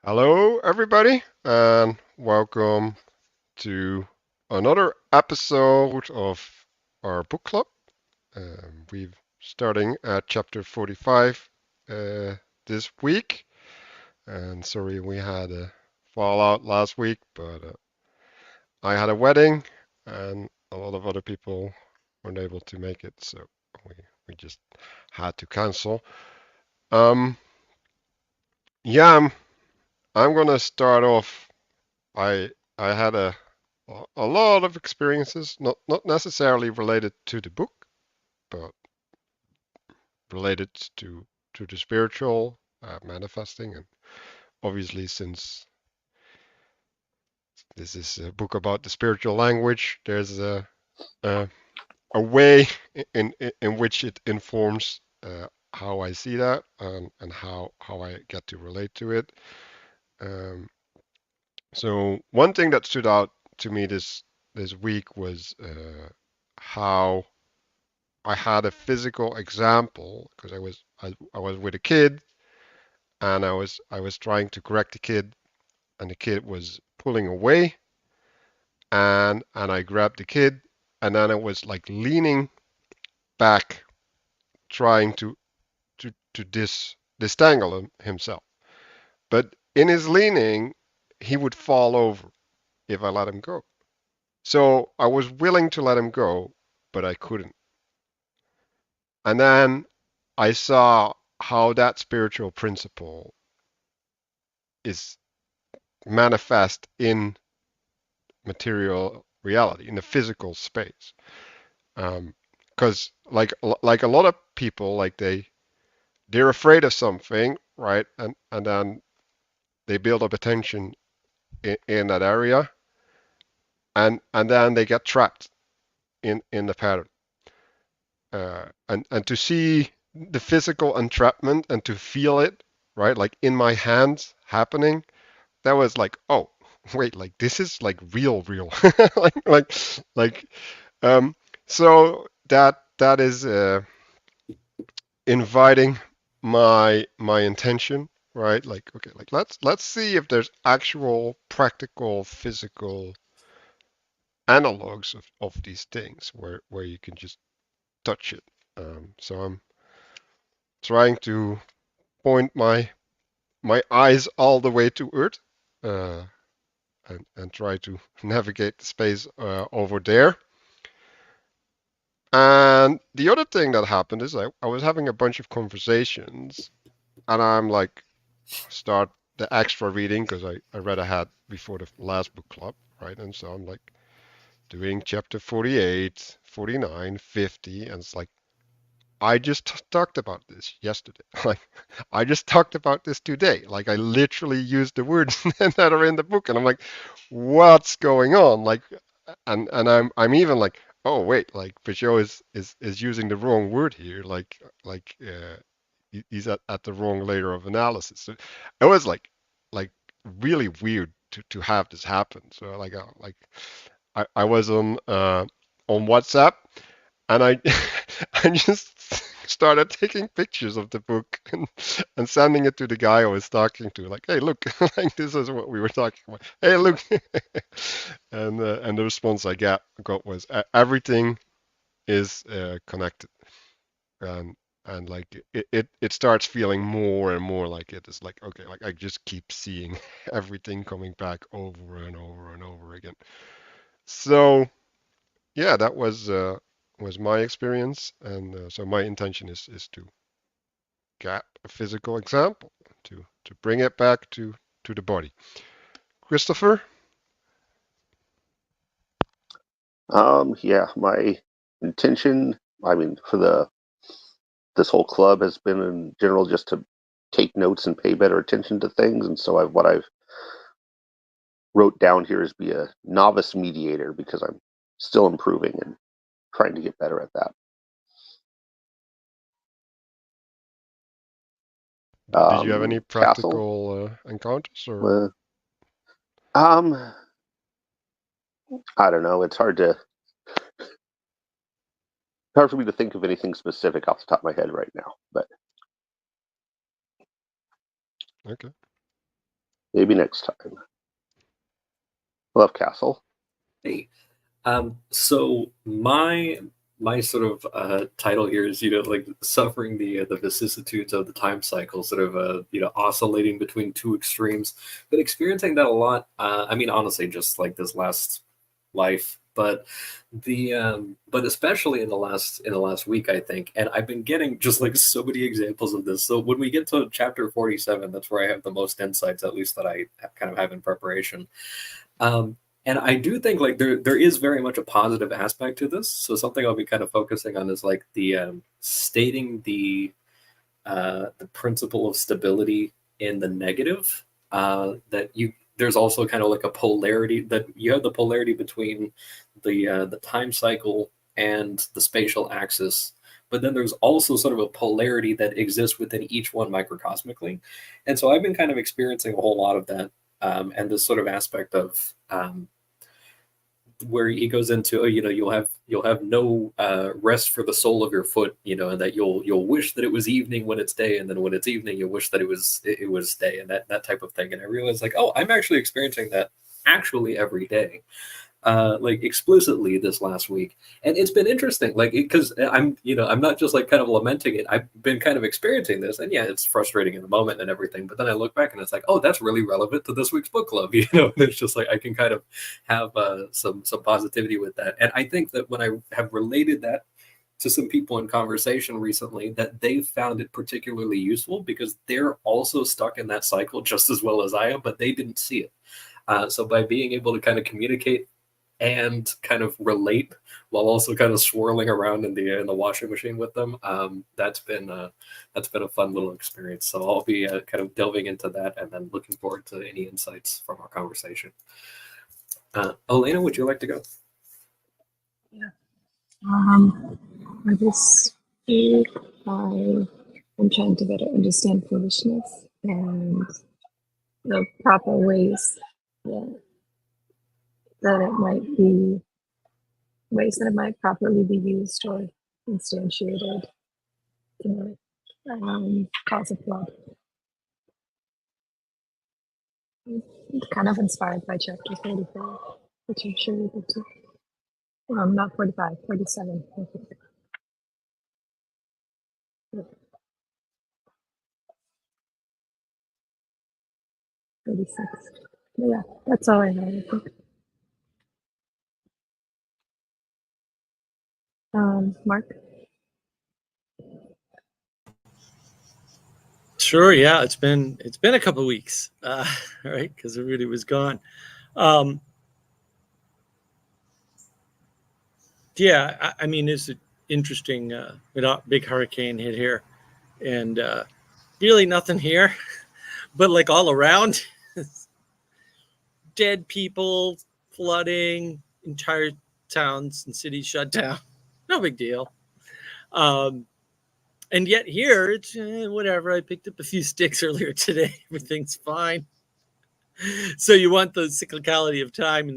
Hello, everybody, and welcome to another episode of our book club. We're starting at chapter 45 this week, and sorry we had a fallout last week, but I had a wedding, and a lot of other people weren't able to make it, so we we just had to cancel. Um, yeah, I'm gonna start off. I I had a lot of experiences, not necessarily related to the book, but related to the spiritual manifesting. And obviously, since this is a book about the spiritual language, there's a, a way in which it informs how I see that and how I get to relate to it. Um, so one thing that stood out to me this week was how I had a physical example because I was with a kid and I was trying to correct the kid and the kid was pulling away and I grabbed the kid and then I was like leaning back trying to distangle himself. But in his leaning, he would fall over if I let him go. So I was willing to let him go, but I couldn't. And then I saw how that spiritual principle is manifest in material reality, in the physical space. Because like a lot of people, like they're afraid of something, right? And then they build up attention in that area, and then they get trapped in the pattern. And to see the physical entrapment and to feel it, right? Like in my hands happening, that was like, oh, wait, like this is like real, like, like, um, so that is inviting my intention, right? Like, okay, like let's see if there's actual practical physical analogs of these things where you can just touch it. So I'm trying to point my eyes all the way to Earth. Uh, and try to navigate the space over there. And the other thing that happened is I was having a bunch of conversations, and I'm like, start the extra reading because I read ahead before the last book club, right? And so I'm like doing chapter 48, 49, 50, and it's like, I just talked about this yesterday. Like, I just talked about this today. Like, I literally used the words that are in the book, and I'm like, what's going on? Like, and I'm even like, oh wait, like Pageau is using the wrong word here. He's at the wrong layer of analysis. So it was like really weird to have this happen. So I was on WhatsApp and I I just started taking pictures of the book and sending it to the guy I was talking to. Like, hey, look, like this is what we were talking about. Hey, look, and the response I got was everything is connected, and and like it starts feeling more and more like it is like okay, like I just keep seeing everything coming back over and over and over again. So yeah, that was my experience, and so my intention is to get a physical example to bring it back to the body. Christopher, Yeah, my intention, I mean, for this whole club has been in general just to take notes and pay better attention to things. And so what I've wrote down here is be a novice mediator because I'm still improving and trying to get better at that. did you have any Castle. practical encounters or? Uh, um, I don't know. It's hard for me to think of anything specific off the top of my head right now. But Okay. Maybe next time. Love Castle. Hey, so my sort of title here is, like suffering the vicissitudes of the time cycle, sort of oscillating between two extremes, but experiencing that a lot. I mean, honestly, just like this last life, but especially in the last week, I think, and I've been getting just like so many examples of this. So when we get to chapter 47, that's where I have the most insights, at least that I kind of have in preparation. Um, and I do think like there is very much a positive aspect to this. So something I'll be kind of focusing on is like the stating the principle of stability in the negative. That you There's also kind of like a polarity, that you have the polarity between the time cycle and the spatial axis. But then there's also sort of a polarity that exists within each one microcosmically. And so I've been kind of experiencing a whole lot of that, and this sort of aspect of where he goes into, you'll have no rest for the sole of your foot, and that you'll wish that it was evening when it's day, and then when it's evening you wish that it was day, and that type of thing. And I realized like, oh, I'm actually experiencing that actually every day, like explicitly this last week. And it's been interesting, like, because I'm not just like kind of lamenting it. I've been kind of experiencing this, and yeah, it's frustrating in the moment and everything, but then I look back and it's like, oh, that's really relevant to this week's book club. And it's just like I can kind of have some positivity with that. And I think that when I have related that to some people in conversation recently, that they've found it particularly useful because they're also stuck in that cycle just as well as I am, but they didn't see it. So by being able to kind of communicate and kind of relate while also kind of swirling around in the washing machine with them, that's been a fun little experience. So I'll be kind of delving into that, and then looking forward to any insights from our conversation. Elena, would you like to go? Yeah. This week I am trying to better understand foolishness and the proper ways that it might be, ways that it might properly be used or instantiated to cause a flood. It's kind of inspired by chapter 45, which I'm sure you did too. Not 45, 47. 36. But yeah, that's all I have, I think. Mark? Sure. Yeah, it's been a couple of weeks, right? Because it really was gone. Yeah, I mean, it's interesting. Big hurricane hit here, and really nothing here, but like all around, dead people, flooding, entire towns and cities shut down. No big deal. And yet here, it's whatever. I picked up a few sticks earlier today. Everything's fine. So you want the cyclicality of time and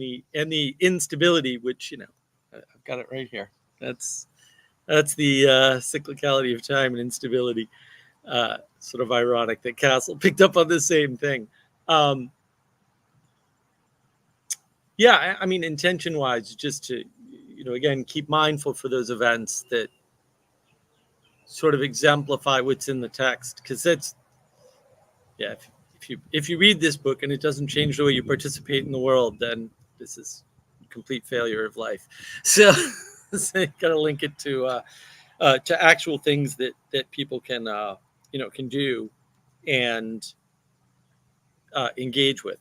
the instability, which I've got it right here. That's the cyclicality of time and instability. Sort of ironic that Castle picked up on the same thing. Yeah, I mean, intention-wise, just to again keep mindful for those events that sort of exemplify what's in the text, because that's if you read this book and it doesn't change the way you participate in the world, then this is a complete failure of life. So you got to link it to actual things that people can can do and engage with.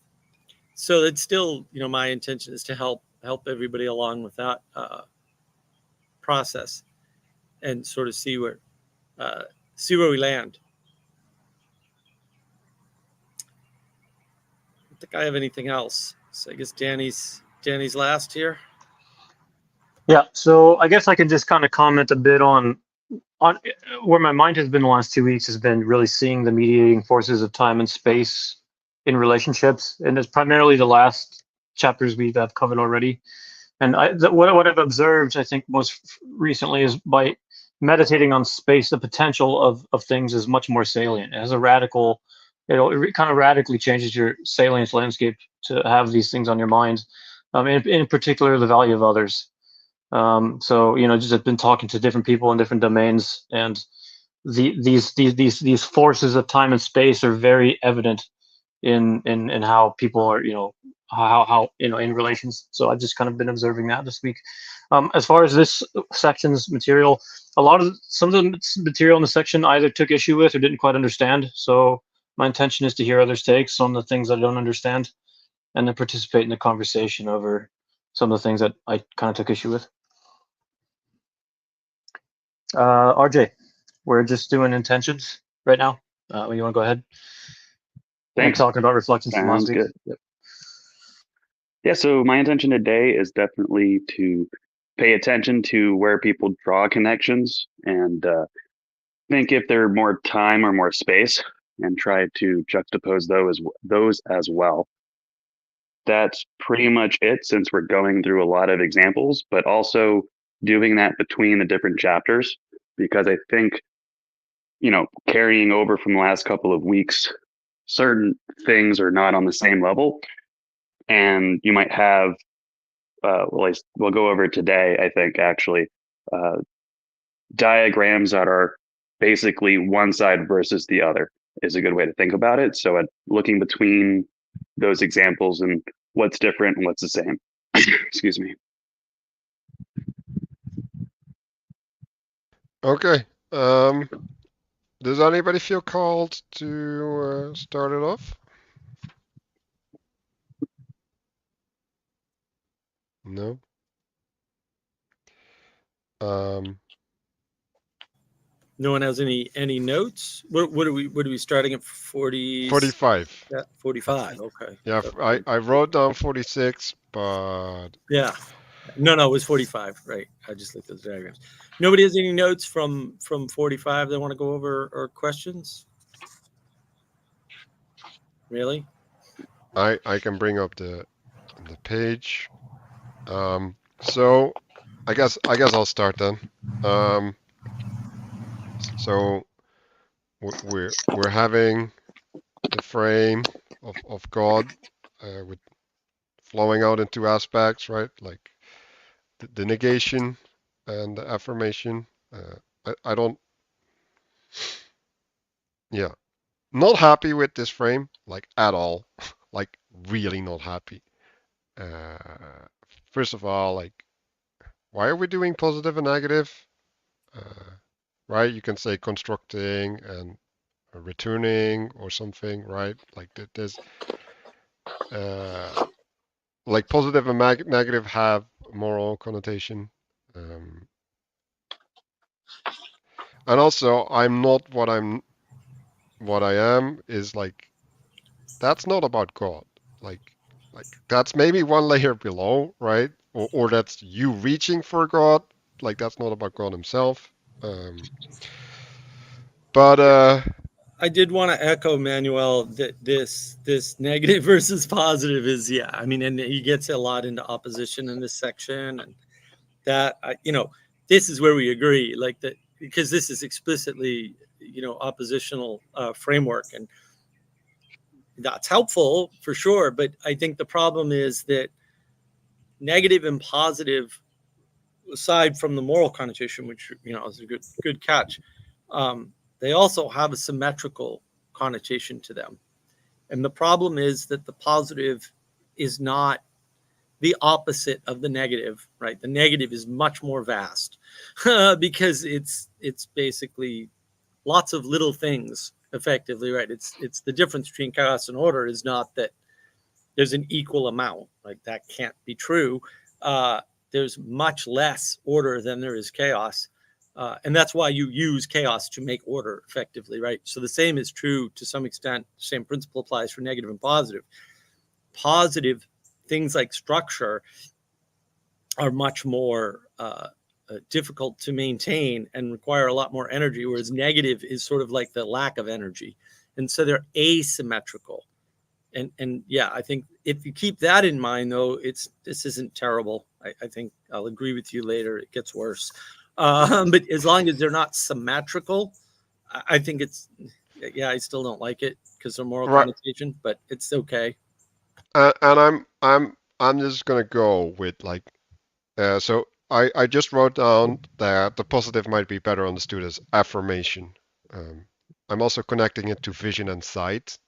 So it's still my intention is to help everybody along with that process and sort of see where we land. I don't think I have anything else. So I guess Danny's last here. Yeah, so I guess I can just kind of comment a bit on where my mind has been the last 2 weeks has been really seeing the mediating forces of time and space in relationships, and it's primarily the last chapters we've covered already. And what I've observed, I think most recently, is by meditating on space, the potential of things is much more salient. It has a radical it kind of radically changes your salience landscape to have these things on your mind. In particular, the value of others. So just have been talking to different people in different domains, and these forces of time and space are very evident in how people are, how in relations. So I've just kind of been observing that this week. As far as this section's material, some of the material in the section I either took issue with or didn't quite understand. So my intention is to hear others' takes on the things I don't understand, and then participate in the conversation over some of the things that I kind of took issue with. RJ, we're just doing intentions right now. You want to go ahead? Thanks. And talking about reflections from last Sounds week. good. Yep. Yeah, so my intention today is definitely to pay attention to where people draw connections and think if there are more time or more space, and try to juxtapose those as well. That's pretty much it, since we're going through a lot of examples, but also doing that between the different chapters, because I think, carrying over from the last couple of weeks, certain things are not on the same level. And you might have, we'll go over today, I think, actually, diagrams that are basically one side versus the other is a good way to think about it. So looking between those examples and what's different and what's the same. Excuse me. Okay. Does anybody feel called to start it off? No. No one has any notes. What are we starting at? 45. Yeah, 45. Okay. Yeah, I wrote down 46, but Yeah. No, it was 45. Right. I just looked at the diagrams. Nobody has any notes from 45 they want to go over, or questions? Really? I can bring up the page. So I guess I'll start then. So we're having the frame of God with flowing out in two aspects, right? Like the negation and the affirmation. I don't, yeah, not happy with this frame, like at all, like really not happy. First of all, like, why are we doing positive and negative? Right? You can say constructing and returning or something, right? Like there's, like positive and negative have moral connotation. And also, I'm not what I am is like, that's not about God. Like that's maybe one layer below, right? Or that's you reaching for God. Like that's not about God himself. But I did want to echo Manuel that this negative versus positive is, yeah. I mean, and he gets a lot into opposition in this section, and that this is where we agree, like that, because this is explicitly oppositional framework, and that's helpful for sure. But I think the problem is that negative and positive, aside from the moral connotation, which is a good catch, they also have a symmetrical connotation to them. And the problem is that the positive is not the opposite of the negative, right? The negative is much more vast because it's basically lots of little things, effectively, right? It's the difference between chaos and order is not that there's an equal amount, like that can't be true. There's much less order than there is chaos. And that's why you use chaos to make order effectively, right? So the same is true to some extent. The same principle applies for negative and positive. Positive things like structure are much more difficult to maintain and require a lot more energy, whereas negative is sort of like the lack of energy. And so they're asymmetrical. And yeah, I think if you keep that in mind, though, this isn't terrible. I think I'll agree with you later. It gets worse. But as long as they're not symmetrical, I think Yeah, I still don't like it because of moral Right. connotation, but it's okay. And I'm just gonna go with like so I just wrote down that the positive might be better understood as affirmation. I'm also connecting it to vision and sight,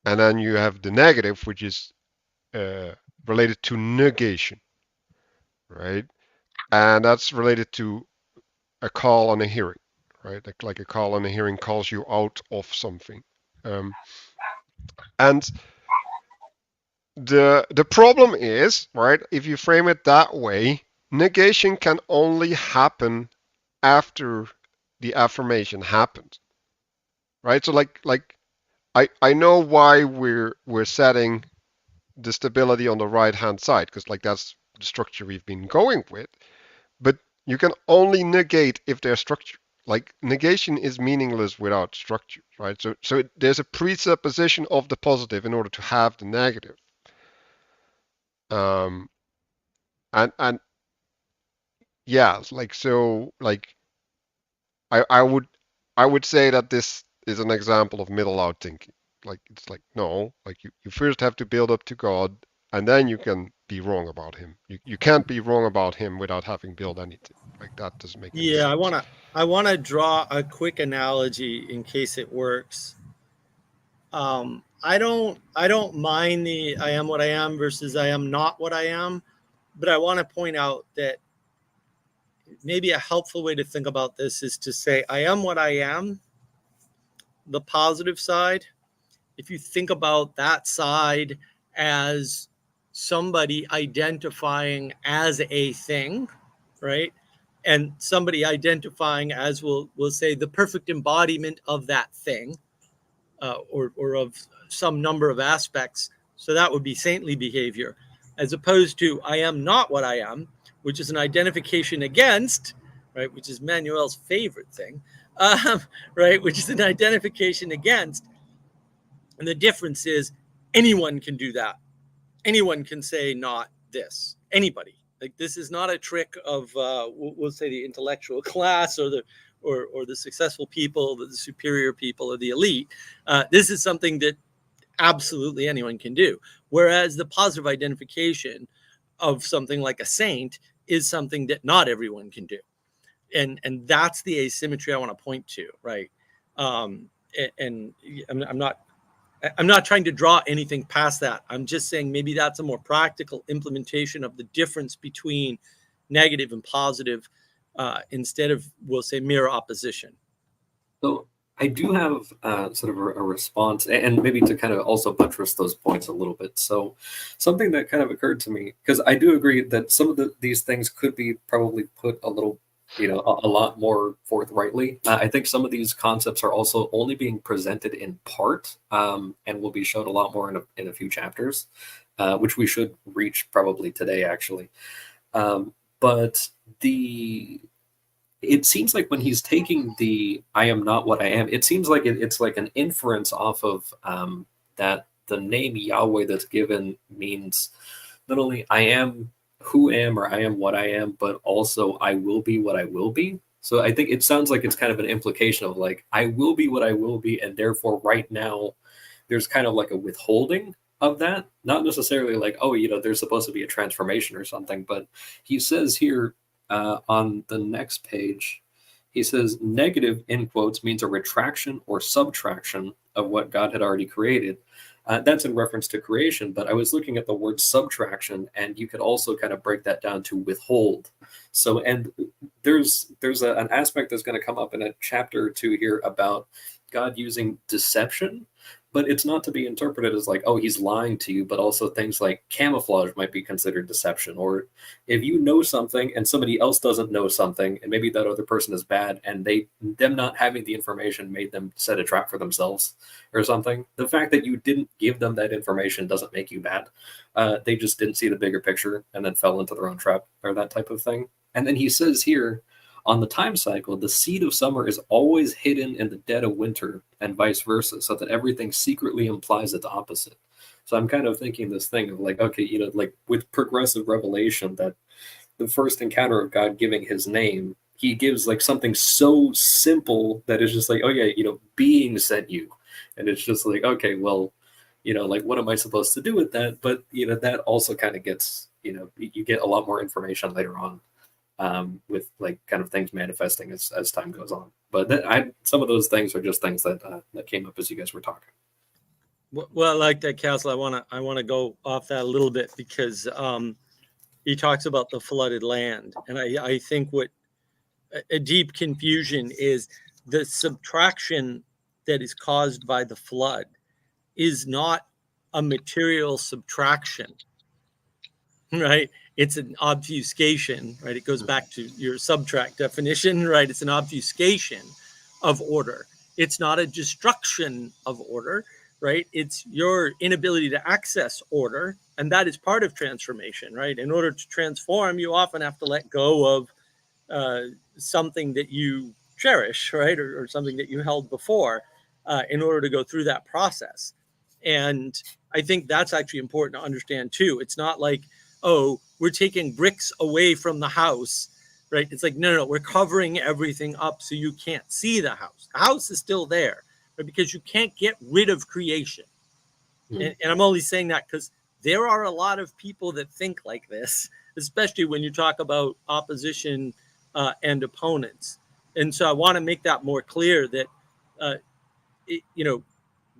and then you have the negative, which is related to negation, right? And that's related to a call on a hearing, right? Like a call on a hearing calls you out of something. And the problem is, right, if you frame it that way, negation can only happen after the affirmation happened, right? So like I know why we're setting the stability on the right hand side, because like that's the structure we've been going with, but you can only negate if there's structure. Like negation is meaningless without structure, right? So there's a presupposition of the positive in order to have the negative. Um, and yeah, like so like I would say that this is an example of middle out thinking. Like it's like no, like you first have to build up to God and then you can be wrong about him. You can't be wrong about him without having built anything. Like that doesn't make any Yeah, sense. I wanna draw a quick analogy in case it works. I don't mind the I am what I am versus I am not what I am, but I want to point out that maybe a helpful way to think about this is to say I am what I am, the positive side. If you think about that side as somebody identifying as a thing, right? And somebody identifying as we'll say the perfect embodiment of that thing, or of some number of aspects. So that would be saintly behavior, as opposed to I am not what I am, which is an identification against, right? Which is Manuel's favorite thing, right? Which is an identification against. And the difference is anyone can do that. Anyone can say not this. Anybody. Like this is not a trick of we'll say the intellectual class or the successful people, the superior people, or the elite. This is something that absolutely anyone can do. Whereas the positive identification of something like a saint is something that not everyone can do, and that's the asymmetry I want to point to, right? And I'm not trying to draw anything past that. I'm just saying maybe that's a more practical implementation of the difference between negative and positive, instead of, we'll say, mere opposition. So I do have sort of a response, and maybe to kind of also buttress those points a little bit. So something that kind of occurred to me, because I do agree that some of these things could be probably put a little, a lot more forthrightly. I think some of these concepts are also only being presented in part, and will be shown a lot more in a few chapters, which we should reach probably today, actually. But it seems like when he's taking the I am not what I am, it seems like it's like an inference off of that the name Yahweh that's given means not only I am who am or I am what I am, but also I will be what I will be. So I think it sounds like it's kind of an implication of like I will be what I will be, and therefore right now there's kind of like a withholding of that. Not necessarily like, oh, there's supposed to be a transformation or something, but he says here on the next page, he says negative in quotes means a retraction or subtraction of what God had already created. That's in reference to creation, but I was looking at the word subtraction, and you could also kind of break that down to withhold. So, and there's an aspect that's going to come up in a chapter or two here about God using deception, but it's not to be interpreted as like, oh, he's lying to you, but also things like camouflage might be considered deception. Or if you know something and somebody else doesn't know something, and maybe that other person is bad, and them not having the information made them set a trap for themselves or something. The fact that you didn't give them that information doesn't make you bad. They just didn't see the bigger picture and then fell into their own trap or that type of thing. And then he says here, on the time cycle, the seed of summer is always hidden in the dead of winter and vice versa, so that everything secretly implies its opposite. So I'm kind of thinking this thing of like, okay, like with progressive revelation, that the first encounter of God giving his name he gives like something so simple that is just like, oh yeah, being sent you, and it's just like, okay, well, like what am I supposed to do with that? But that also kind of gets, you get a lot more information later on, with like kind of things manifesting as time goes on. But some of those things are just things that came up as you guys were talking. Well, I like that, Castle. I wanna go off that a little bit because he talks about the flooded land, and I think what a deep confusion is the subtraction that is caused by the flood is not a material subtraction, right? It's an obfuscation, right? It goes back to your subtract definition, right? It's an obfuscation of order. It's not a destruction of order, right? It's your inability to access order. And that is part of transformation, right? In order to transform, you often have to let go of something that you cherish, right? Or something that you held before in order to go through that process. And I think that's actually important to understand too. It's not like, oh, we're taking bricks away from the house, right? It's like, no, we're covering everything up so you can't see the house. The house is still there, right? Because you can't get rid of creation. And I'm only saying that because there are a lot of people that think like this, especially when you talk about opposition and opponents. And so I want to make that more clear that,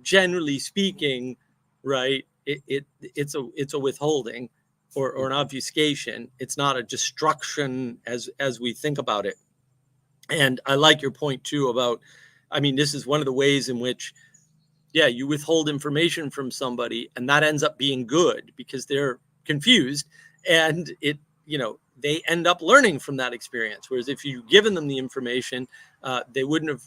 generally speaking, right, it's a withholding or an obfuscation. It's not a destruction as we think about it. And I like your point too about, this is one of the ways in which, yeah, you withhold information from somebody and that ends up being good because they're confused and they end up learning from that experience. Whereas if you'd given them the information, they wouldn't have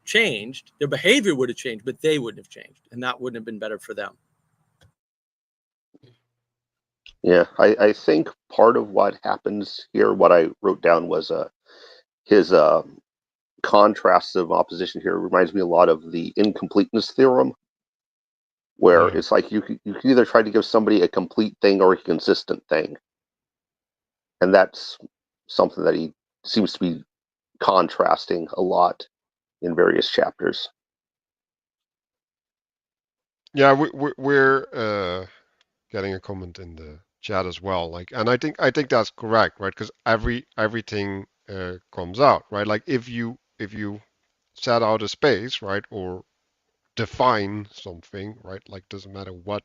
changed. Their behavior would have changed, but they wouldn't have changed. And that wouldn't have been better for them. Yeah, I think part of what happens here, what I wrote down was his contrast of opposition here reminds me a lot of the incompleteness theorem, where it's like you can either try to give somebody a complete thing or a consistent thing. And that's something that he seems to be contrasting a lot in various chapters. Yeah, we're getting a comment in the chat as well. Like, and I think that's correct, right? Because everything comes out, right? Like if you set out a space, right, or define something, right? Like doesn't matter what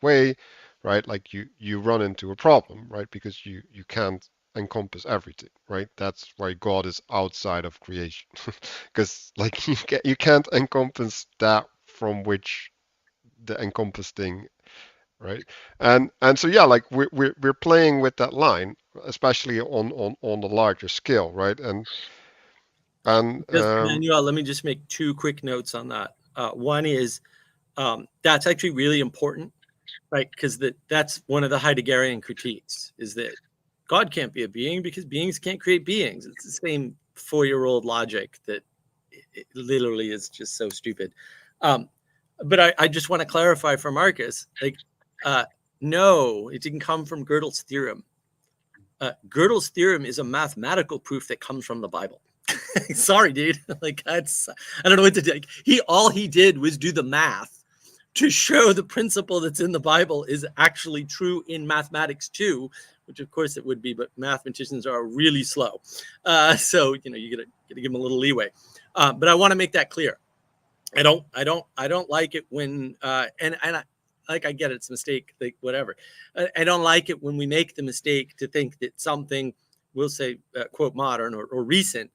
way, right? Like you run into a problem, right? Because you can't encompass everything, right? That's why God is outside of creation, because like you can't encompass that from which the encompassed thing, right? And so yeah, like we're playing with that line, especially on the larger scale, right? And Manuel, let me just make two quick notes on that. One is that's actually really important, right? Because that's one of the Heideggerian critiques is that God can't be a being because beings can't create beings. It's the same 4-year-old logic that it literally is just so stupid. But I just want to clarify for Marcus, like, no, it didn't come from Gödel's theorem. Gödel's theorem is a mathematical proof that comes from the Bible. Sorry, dude. Like I don't know what to do. All he did was do the math to show the principle that's in the Bible is actually true in mathematics too, which of course it would be, but mathematicians are really slow. So you gotta give them a little leeway. But I want to make that clear. I don't like it when I get it's a mistake, like whatever. I don't like it when we make the mistake to think that something, we'll say, quote, modern or recent,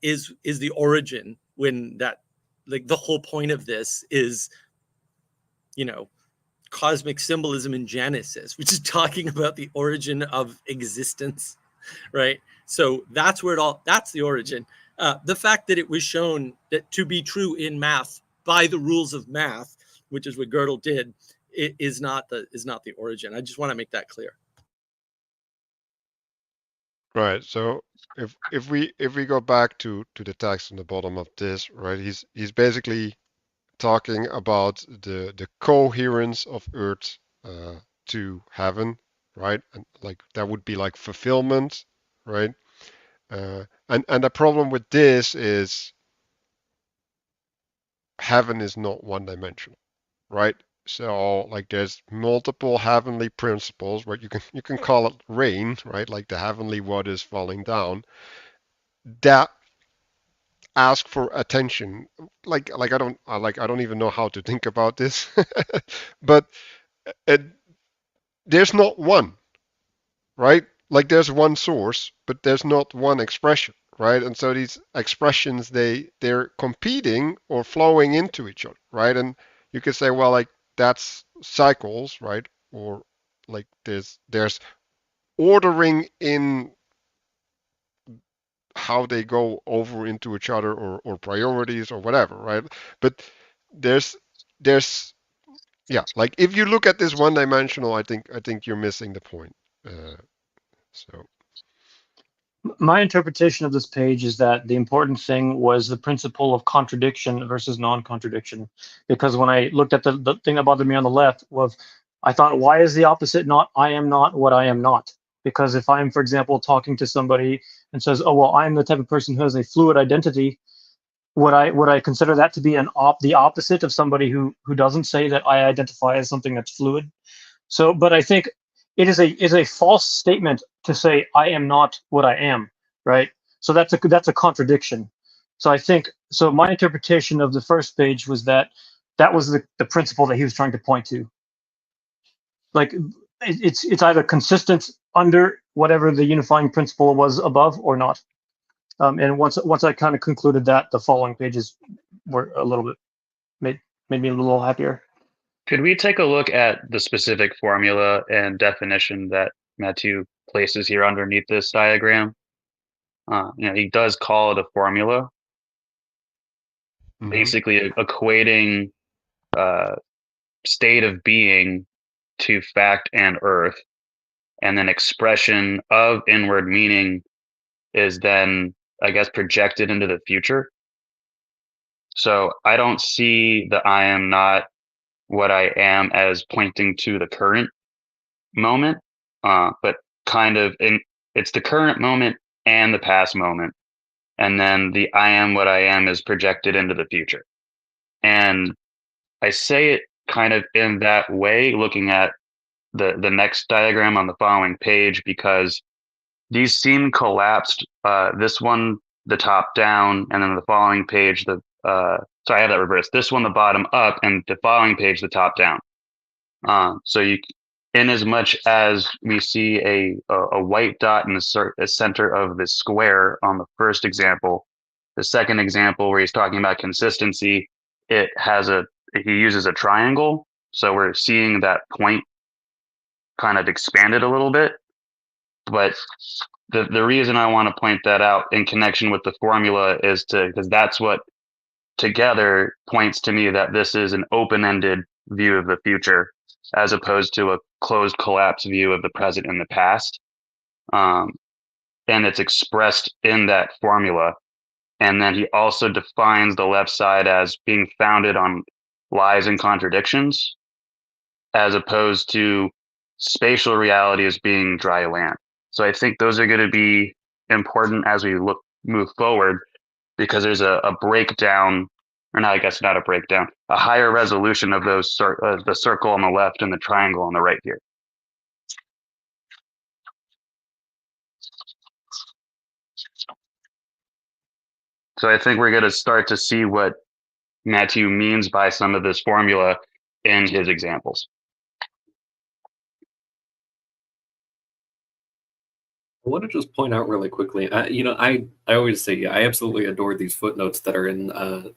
is the origin, when that, like, the whole point of this is, cosmic symbolism in Genesis, which is talking about the origin of existence, right? So that's the origin. The fact that it was shown that to be true in math by the rules of math, which is what Gödel did, is not the origin. I just want to make that clear. right. So if we go back to the text on the bottom of this, right? He's basically talking about the coherence of earth to heaven, right? And like that would be like fulfillment, right? And And the problem with this is heaven is not one dimensional, right? So like there's multiple heavenly principles, right? You can call it rain, right? Like the heavenly waters falling down that ask for attention. I don't even know how to think about this, but it, there's not one, right? Like there's one source, but there's not one expression, right? And so these expressions they're competing or flowing into each other, right? And you could say, well, like that's cycles, right? Or like there's ordering in how they go over into each other or priorities or whatever, right? But there's there's yeah, like if you look at this one dimensional, I think you're missing the point. So My interpretation of this page is that the important thing was the principle of contradiction versus non-contradiction. Because when I looked at the thing that bothered me on the left was, I thought, why is the opposite not I am not what I am not? Because if I'm, for example, talking to somebody and says, oh, well, I'm the type of person who has a fluid identity, would I consider that to be the opposite of somebody who doesn't say that I identify as something that's fluid? So, but I think it is a false statement to say I am not what I am, right? So that's a contradiction. So I think so. My interpretation of the first page was that was the principle that he was trying to point to. Like it's either consistent under whatever the unifying principle was above or not. And once I kind of concluded that, the following pages were a little bit made me a little happier. Could we take a look at the specific formula and definition that Matthieu places here underneath this diagram? He does call it a formula, basically equating state of being to fact and earth, and then expression of inward meaning is then, I guess, projected into the future. So I don't see the I am not what I am as pointing to the current moment, but kind of it's the current moment and the past moment. And then the I am what I am is projected into the future. And I say it kind of in that way, looking at the next diagram on the following page, because these seem collapsed. This one, the top down, and then the following page, so I have that reversed. This one, the bottom up, and the following page, the top down. So you, in as much as we see a white dot in the center of the square on the first example, the second example where he's talking about consistency, he uses a triangle. So we're seeing that point kind of expanded a little bit. But the reason I want to point that out in connection with the formula is because that's what together points to me that this is an open-ended view of the future as opposed to a closed collapse view of the present and the past. And it's expressed in that formula. And then he also defines the left side as being founded on lies and contradictions, as opposed to spatial reality as being dry land. So I think those are going to be important as we move forward, because there's a breakdown, or not, I guess not a breakdown, a higher resolution of those the circle on the left and the triangle on the right here. So I think we're going to start to see what Matthieu means by some of this formula in his examples. I want to just point out really quickly, I always say, I absolutely adore these footnotes that are in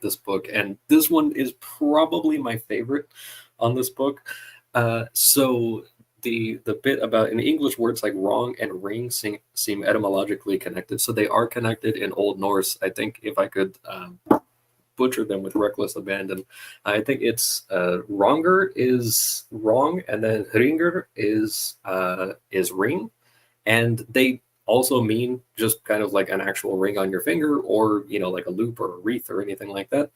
this book, and this one is probably my favorite on this book. So the bit about in English, words like wrong and ring seem etymologically connected, so they are connected in Old Norse. I think if I could butcher them with reckless abandon, I think it's wronger is wrong, and then hringer is ring. And they also mean just kind of like an actual ring on your finger, or, like a loop or a wreath or anything like that.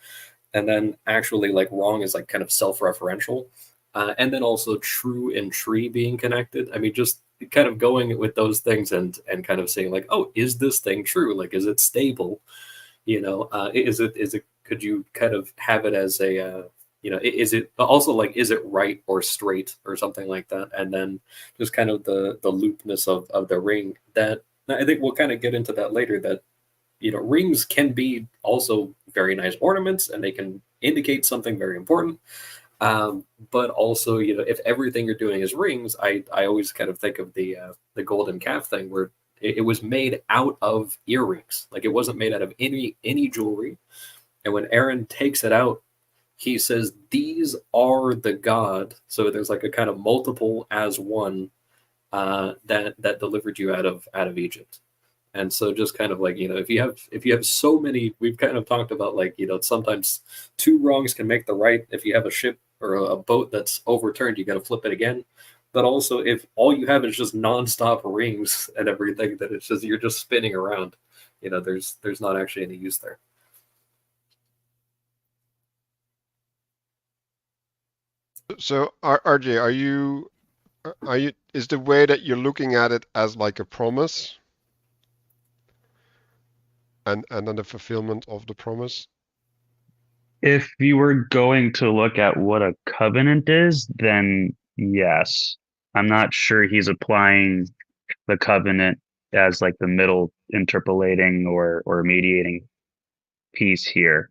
And then actually like wrong is like kind of self-referential. And then also true and tree being connected. I mean, just kind of going with those things and kind of saying like, oh, is this thing true? Like, is it stable? Is it could you kind of have it as a is it also like, is it right or straight or something like that? And then just kind of the loopness of the ring, that I think we'll kind of get into that later, that rings can be also very nice ornaments and they can indicate something very important. But also, if everything you're doing is rings, I always kind of think of the golden calf thing, where it was made out of earrings. Like, it wasn't made out of any jewelry. And when Aaron takes it out, he says, "These are the God." So there's like a kind of multiple as one, that delivered you out of Egypt. And so just kind of like, if you have so many, we've kind of talked about like, sometimes two wrongs can make the right. If you have a ship or a boat that's overturned, you got to flip it again. But also, if all you have is just nonstop rings and everything, that it's just, you're just spinning around, there's not actually any use there. So, RJ, is the way that you're looking at it as like a promise, and then the fulfillment of the promise? If you were going to look at what a covenant is, then yes. I'm not sure he's applying the covenant as like the middle interpolating or mediating piece here.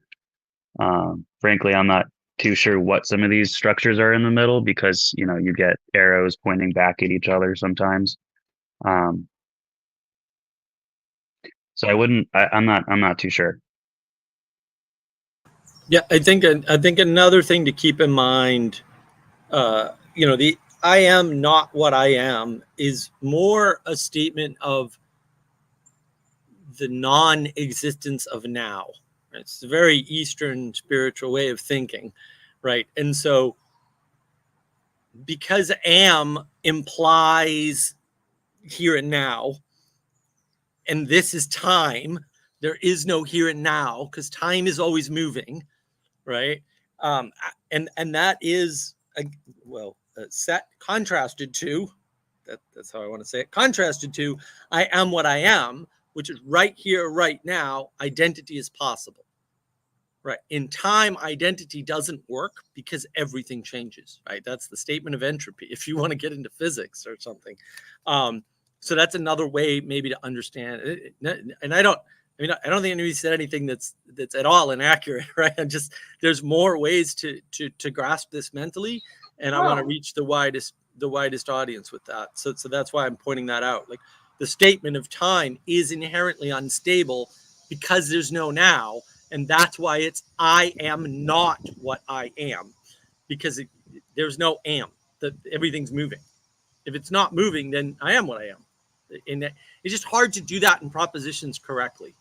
Frankly, I'm not too sure what some of these structures are in the middle, because you get arrows pointing back at each other sometimes. So I'm not too sure. Yeah, I think another thing to keep in mind, the "I am not what I am" is more a statement of the non-existence of now. It's a very Eastern spiritual way of thinking, right? And so, because "am" implies here and now, and this is time, there is no here and now, because time is always moving, right? And that is set contrasted to that's how I want to say it, contrasted to "I am what I am," which is right here, right now. Identity is possible, right? In time, identity doesn't work because everything changes, right? That's the statement of entropy, if you want to get into physics or something. So that's another way maybe to understand it. And I don't think anybody said anything that's at all inaccurate, right? There's more ways to grasp this mentally, and I want to reach the widest audience with that. So that's why I'm pointing that out. Like, the statement of time is inherently unstable because there's no now, and that's why it's "I am not what I am," because there's no am. Everything's moving. If it's not moving, then I am what I am. And it's just hard to do that in propositions correctly.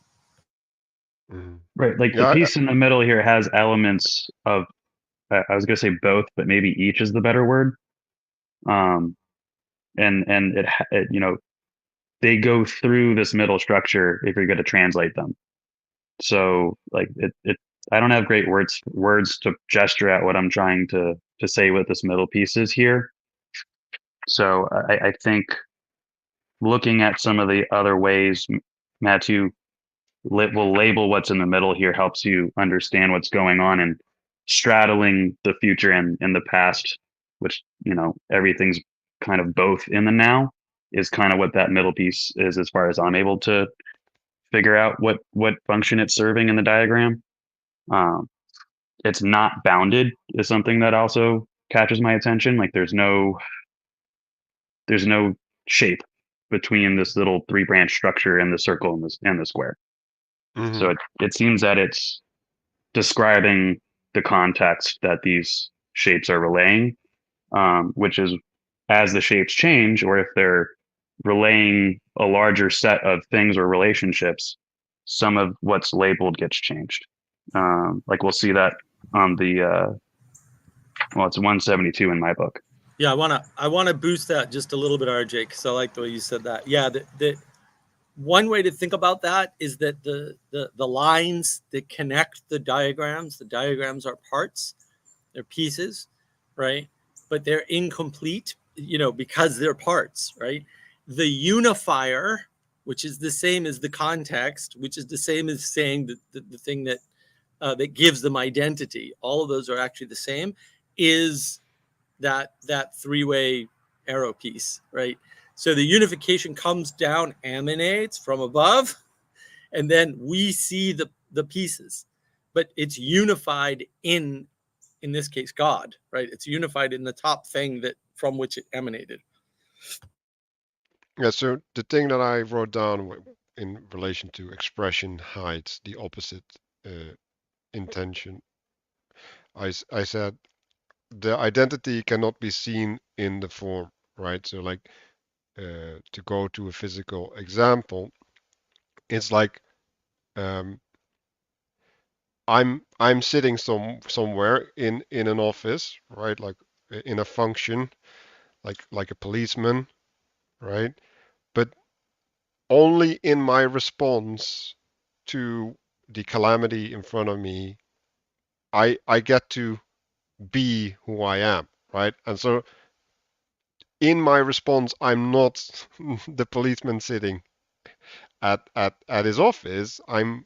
Mhm. Right. Like, the Yeah, piece in the middle here has elements of, I was going to say both, but maybe each is the better word. And they go through this middle structure if you're going to translate them. So like I don't have great words to gesture at what I'm trying to say with this middle piece is here. So I think looking at some of the other ways Matthieu will label what's in the middle here helps you understand what's going on, and straddling the future and the past, which, everything's kind of both in the now, is kind of what that middle piece is, as far as I'm able to figure out what function it's serving in the diagram. It's not bounded is something that also catches my attention. Like, there's no shape between this little 3-branch structure and the circle and the square. mhm. So it seems that it's describing the context that these shapes are relaying, which is, as the shapes change, or if they're relaying a larger set of things or relationships, some of what's labeled gets changed. Like, we'll see that on the it's 172 in my book. Yeah, I wanna boost that just a little bit, RJ, because I like the way you said that. Yeah, the one way to think about that is that the lines that connect the diagrams are parts, they're pieces, right? But they're incomplete because they're parts, right? The unifier, which is the same as the context, which is the same as saying the thing that gives them identity, all of those are actually the same, is that three-way arrow piece, right? So the unification comes down, emanates from above, and then we see the pieces, but it's unified in this case God, right? It's unified in the top thing that from which it emanated. Yeah, so the thing that I wrote down in relation to expression hides the opposite intention. I said the identity cannot be seen in the form, right? So like to go to a physical example, it's like I'm sitting somewhere in an office, right? Like in a function, like a policeman, right? But only in my response to the calamity in front of me, I get to be who I am, right? And so in my response, I'm not the policeman sitting at his office. I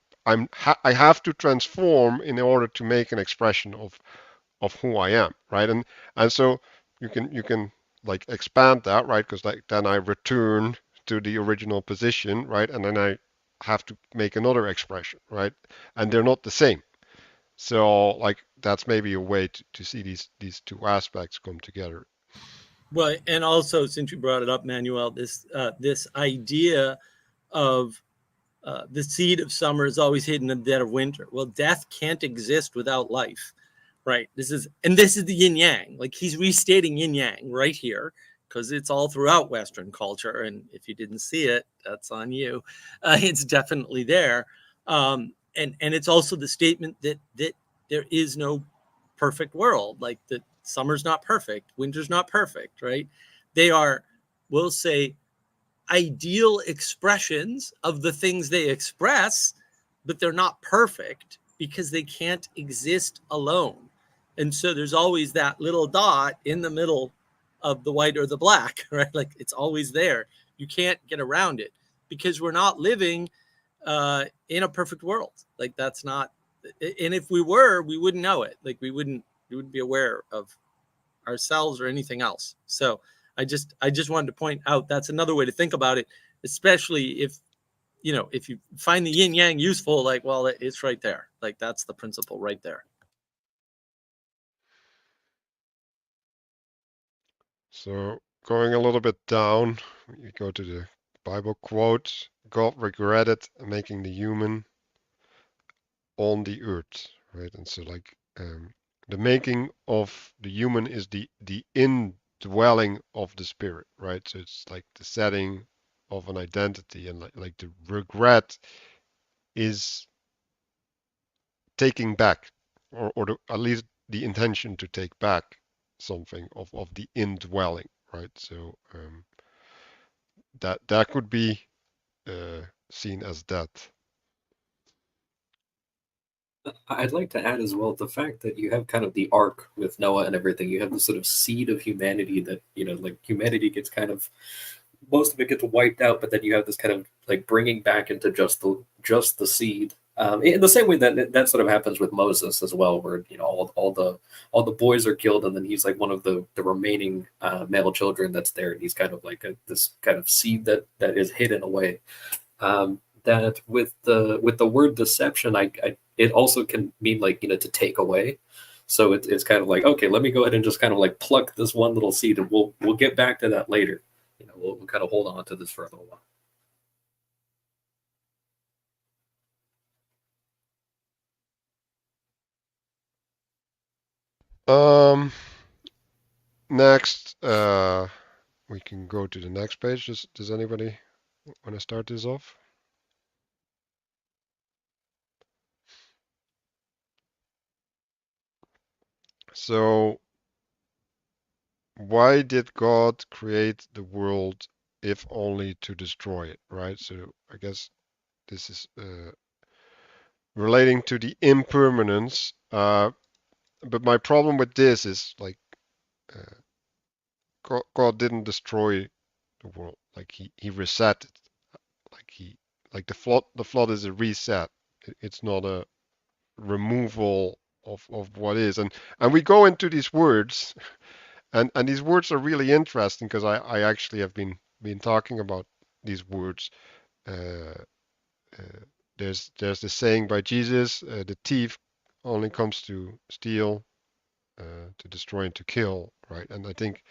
have to transform in order to make an expression of who I am, right? And so you can like expand that, right? Because like then I return to the original position, right? And then I have to make another expression, right? And they're not the same. So like that's maybe a way to see these two aspects come together. Well, and also since you brought it up, Manuel, this idea of the seed of summer is always hidden in the dead of winter. Well, death can't exist without life, right? This is the yin yang. Like he's restating yin yang right here because it's all throughout Western culture. And if you didn't see it, that's on you. It's definitely there. And it's also the statement that there is no perfect world. Like that summer's not perfect, winter's not perfect, right? They are, we'll say, ideal expressions of the things they express, but they're not perfect because they can't exist alone. And so there's always that little dot in the middle of the white or the black, right? Like it's always there. You can't get around it because we're not living in a perfect world. Like that's not, and if we were, we wouldn't know it. Like we wouldn't be aware of ourselves or anything else. So I just wanted to point out that's another way to think about it, especially if if you find the yin yang useful, like, well, it's right there. Like that's the principle right there. So going a little bit down, you go to the Bible quote, God regretted making the human on the earth, right? And so like the making of the human is the indwelling of the spirit, right? So it's like the setting of an identity, and like the regret is taking back, or at least the intention to take back something of the indwelling, right? So that could be seen as that. I'd like to add as well the fact that you have kind of the arc with Noah and everything. You have the sort of seed of humanity that, like humanity gets kind of, most of it gets wiped out, but then you have this kind of like bringing back into just the seed. In the same way that sort of happens with Moses as well, where all the boys are killed, and then he's like one of the remaining male children that's there, and he's kind of like this kind of seed that is hidden away. That with the word deception, it also can mean like to take away. So it's kind of like, okay, let me go ahead and just kind of like pluck this one little seed, and we'll get back to that later. We'll kind of hold on to this for a little while. Next, we can go to the next page. Does anybody want to start this off? So, why did God create the world if only to destroy it, right? So, I guess this is relating to the impermanence. But my problem with this is like God didn't destroy the world. Like he reset it. Like the flood is a reset. It's not a removal of what is. And we go into these words, and these words are really interesting because I actually have been talking about these words. Uh, there's the saying by Jesus, the thief only comes to steal, to destroy, and to kill, right? And I think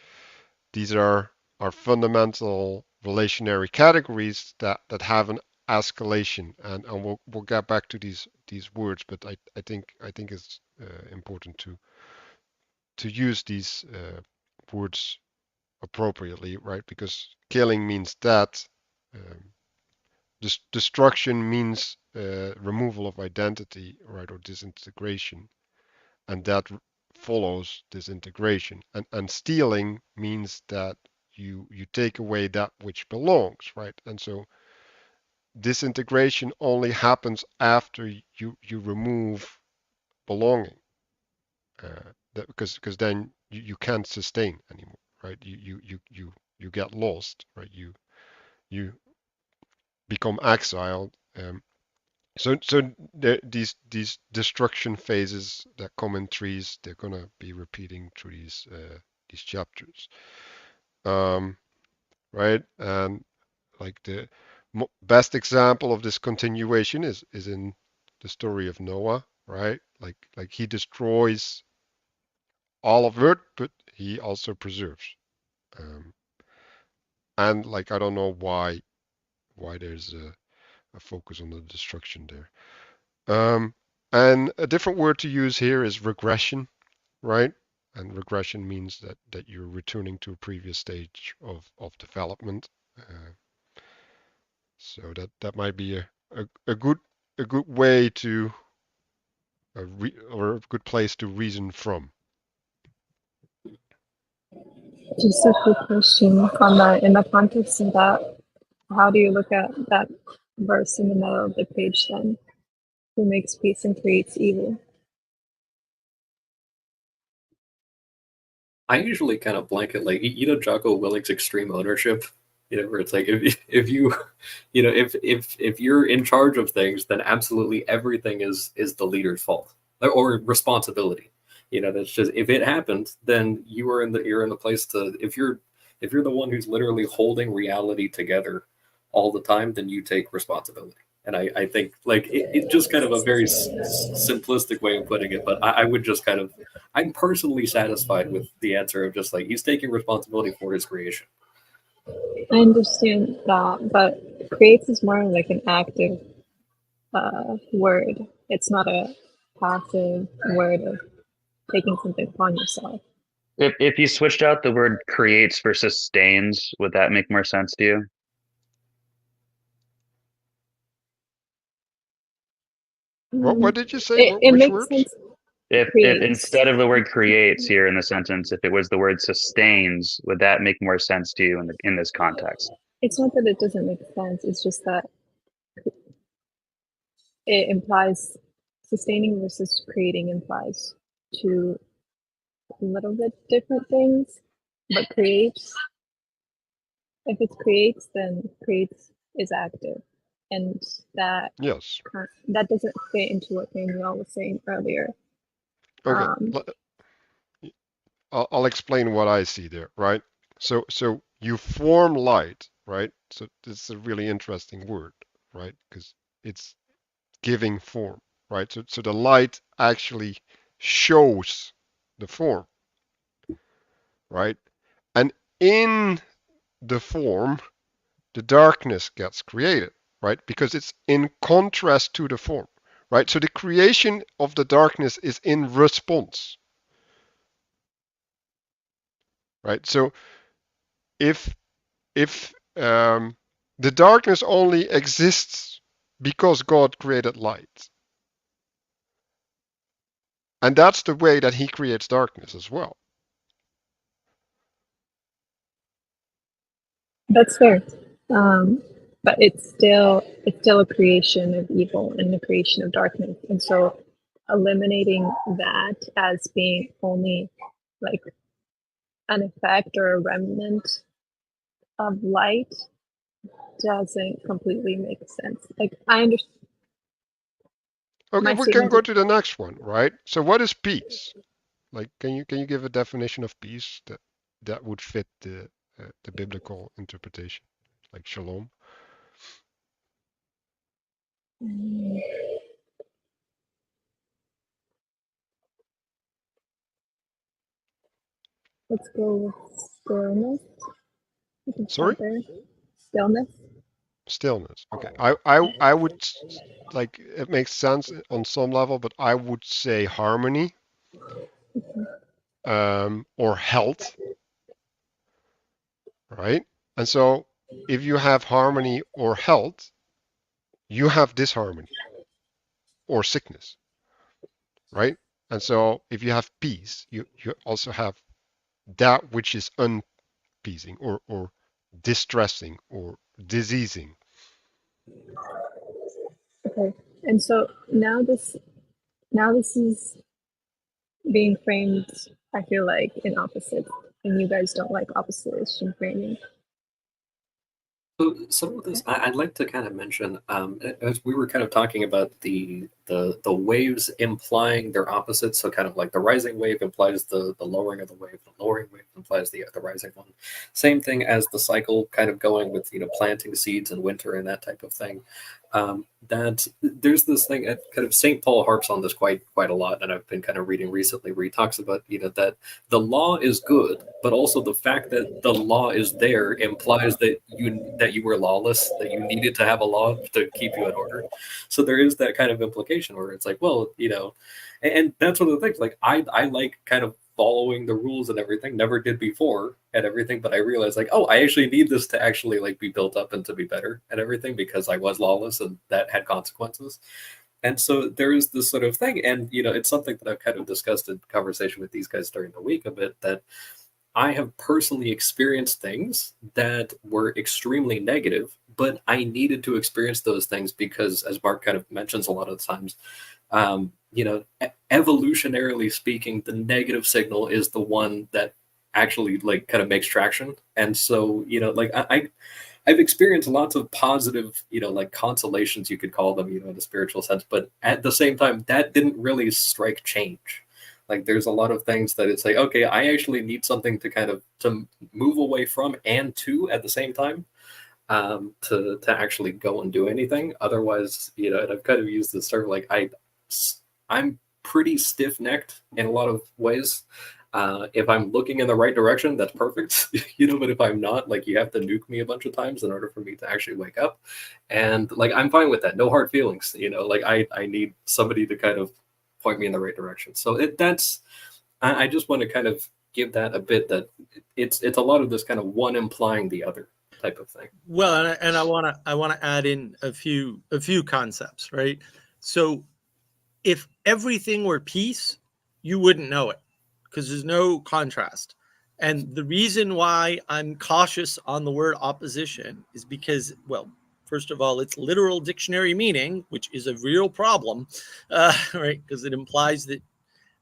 these are fundamental relationary categories that have an escalation, and we'll get back to these words, but I think it's important to use these words appropriately, right? Because killing means death, um, destruction means removal of identity, right, or disintegration, and that follows disintegration. And stealing means that you take away that which belongs, right? And so disintegration only happens after you remove belonging, because then you can't sustain anymore, right? You get lost, right? You become exiled. So these destruction phases that come in trees, they're gonna be repeating through these chapters, right? And like the best example of this continuation is in the story of Noah, right? Like he destroys all of it, but he also preserves. Um, and like I don't know why there's a focus on the destruction there. And a different word to use here is regression, right? And regression means that you're returning to a previous stage of development. So that might be a good way to or a good place to reason from. Just a quick question on that. In the context of that, how do you look at that verse in the middle of the page then? Who makes peace and creates evil? I usually kind of blanket, like, Jocko Willink's extreme ownership, where it's like, if you if you're in charge of things, then absolutely everything is the leader's fault or responsibility. That's just, if it happened, then you're in the place to, if you're the one who's literally holding reality together all the time, then you take responsibility. And I think, like, it's just kind of a very simplistic way of putting it, but I would just kind of, I'm personally satisfied with the answer of just like, he's taking responsibility for his creation. I understand that, but creates is more like an active word. It's not a passive word of taking something upon yourself. If you switched out the word creates for sustains, would that make more sense to you? What did you say? It Which makes words? sense. If Creates. instead of the word creates here in the sentence, if it was the word sustains, would that make more sense to you in this context? It's not that it doesn't make sense. It's just that it implies sustaining versus creating implies two little bit different things. But creates, if it's creates, then creates is active, and that Yes. doesn't fit into what Daniel was saying earlier. Okay. I'll explain what I see there, right? So you form light, right? So this is a really interesting word, right? Because it's giving form, right? So the light actually shows the form, right? And in the form, the darkness gets created, right? Because it's in contrast to the form, right? So the creation of the darkness is in response, right? So if the darkness only exists because God created light, and that's the way that He creates darkness as well. That's fair. But it's still a creation of evil and a creation of darkness. And so eliminating that as being only like an effect or a remnant of light doesn't completely make sense. Like, I understand. Okay, we can go to the next one, right? So what is peace? Like, can you give a definition of peace that would fit the biblical interpretation, like shalom? Let's go with stillness. We can Sorry? start there. Stillness. Stillness. Okay. I would like it makes sense on some level, but I would say harmony, or health, right? And so if you have harmony or health, you have disharmony or sickness, right? And so if you have peace, you also have that which is unpeasing or distressing or diseasing. Okay. And so now this is being framed, I feel like, in opposites. And you guys don't like opposition framing. So some of this, I'd like to kind of mention, as we were kind of talking about the waves implying their opposites. So kind of like the rising wave implies the lowering of the wave, the lowering wave implies the rising one. Same thing as the cycle kind of going with, planting seeds in winter and that type of thing. That there's this thing at kind of St. Paul harps on this quite a lot, and I've been kind of reading recently where he talks about that the law is good, but also the fact that the law is there implies that you were lawless, that you needed to have a law to keep you in order. So there is that kind of implication where it's like, well, and that's one of the things. Like I like kind of following the rules and everything, never did before and everything, but I realized like, oh, I actually need this to actually like be built up and to be better and everything, because I was lawless and that had consequences. And so there is this sort of thing, and it's something that I've kind of discussed in conversation with these guys during the week a bit, that I have personally experienced things that were extremely negative, but I needed to experience those things because, as Mark kind of mentions a lot of the times, evolutionarily speaking, the negative signal is the one that actually like kind of makes traction. And so, like I've experienced lots of positive, like consolations, you could call them, in a spiritual sense, but at the same time, that didn't really strike change. Like there's a lot of things that it's like, okay, I actually need something to kind of to move away from and to at the same time, to actually go and do anything. Otherwise, and I've kind of used this term, like I'm pretty stiff-necked in a lot of ways. If I'm looking in the right direction, that's perfect, but if I'm not, like you have to nuke me a bunch of times in order for me to actually wake up. And like, I'm fine with that. No hard feelings, like I need somebody to kind of point me in the right direction. So I just want to kind of give that a bit, that it's a lot of this kind of one implying the other type of thing. Well, and I want to add in a few concepts, right? So if everything were peace, you wouldn't know it, because there's no contrast. And the reason why I'm cautious on the word opposition is because, well, first of all, its literal dictionary meaning, which is a real problem, right? Because it implies that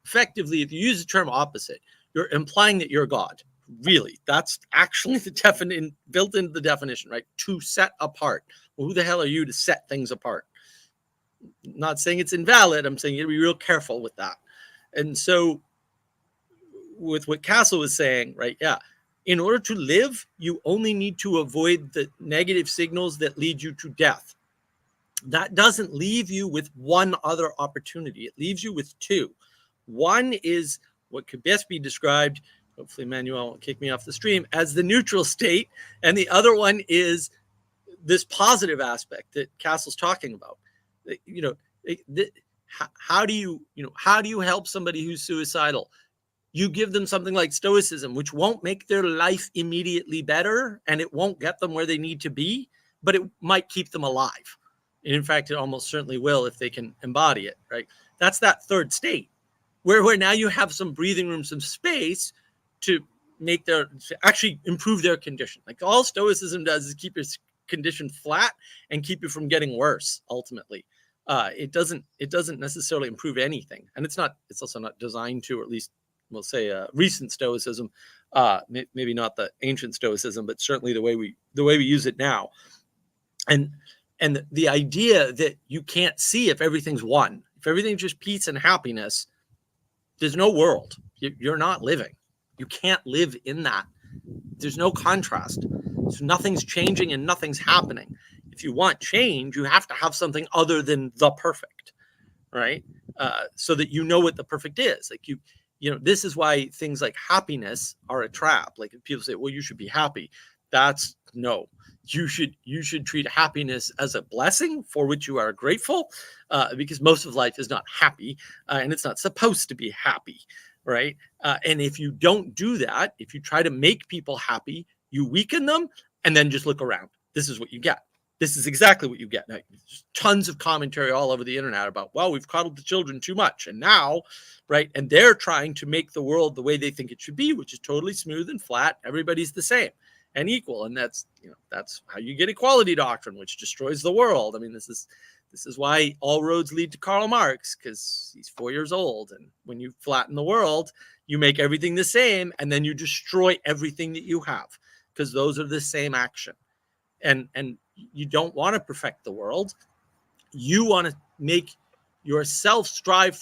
effectively, if you use the term opposite, you're implying that you're God. Really, that's actually the definition built into the definition, right? To set apart. Well, who the hell are you to set things apart? Not saying it's invalid. I'm saying you have to be real careful with that. And so with what Castle was saying, right? Yeah. In order to live, you only need to avoid the negative signals that lead you to death. That doesn't leave you with one other opportunity. It leaves you with two. One is what could best be described, hopefully Manuel won't kick me off the stream, as the neutral state. And the other one is this positive aspect that Castle's talking about. How do you help somebody who's suicidal? You give them something like Stoicism, which won't make their life immediately better, and it won't get them where they need to be, but it might keep them alive. And in fact, it almost certainly will if they can embody it, right? That's that third state, where now you have some breathing room, some space to actually improve their condition. Like all Stoicism does is keep your condition flat and keep you from getting worse. Ultimately, it doesn't necessarily improve anything, and it's also not designed to, or at least we'll say recent Stoicism, maybe not the ancient Stoicism, but certainly the way we use it now. And the idea that you can't see if everything's one, if everything's just peace and happiness, there's no world. You're not living. You can't live in that. There's no contrast. So nothing's changing and nothing's happening. If you want change, you have to have something other than the perfect, right? So that you know what the perfect is. Like this is why things like happiness are a trap. Like if people say, well, you should be happy. That's no. You should treat happiness as a blessing for which you are grateful, because most of life is not happy, and it's not supposed to be happy, right? And if you don't do that, if you try to make people happy, you weaken them, and then just look around. This is what you get. This is exactly what you get. Now, there's tons of commentary all over the internet about, well, we've coddled the children too much. And now, right, and they're trying to make the world the way they think it should be, which is totally smooth and flat. Everybody's the same and equal. And that's how you get equality doctrine, which destroys the world. I mean, this is why all roads lead to Karl Marx, because he's 4 years old. And when you flatten the world, you make everything the same, and then you destroy everything that you have, because those are the same action. And you don't want to perfect the world. You want to make yourself strive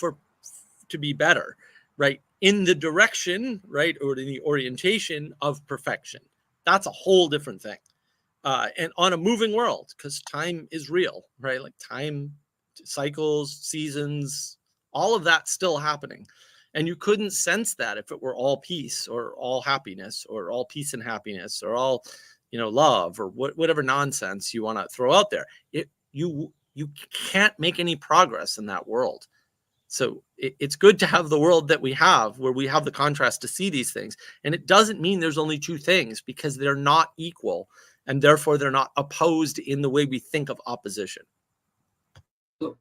to be better, right? In the direction, right, or in the orientation of perfection. That's a whole different thing. And on a moving world, because time is real, right? Like time cycles, seasons, all of that's still happening. And you couldn't sense that if it were all peace or all happiness or all peace and happiness or all, love or whatever nonsense you want to throw out there. You can't make any progress in that world. So it's good to have the world that we have, where we have the contrast to see these things. And it doesn't mean there's only two things, because they're not equal, and therefore they're not opposed in the way we think of opposition. So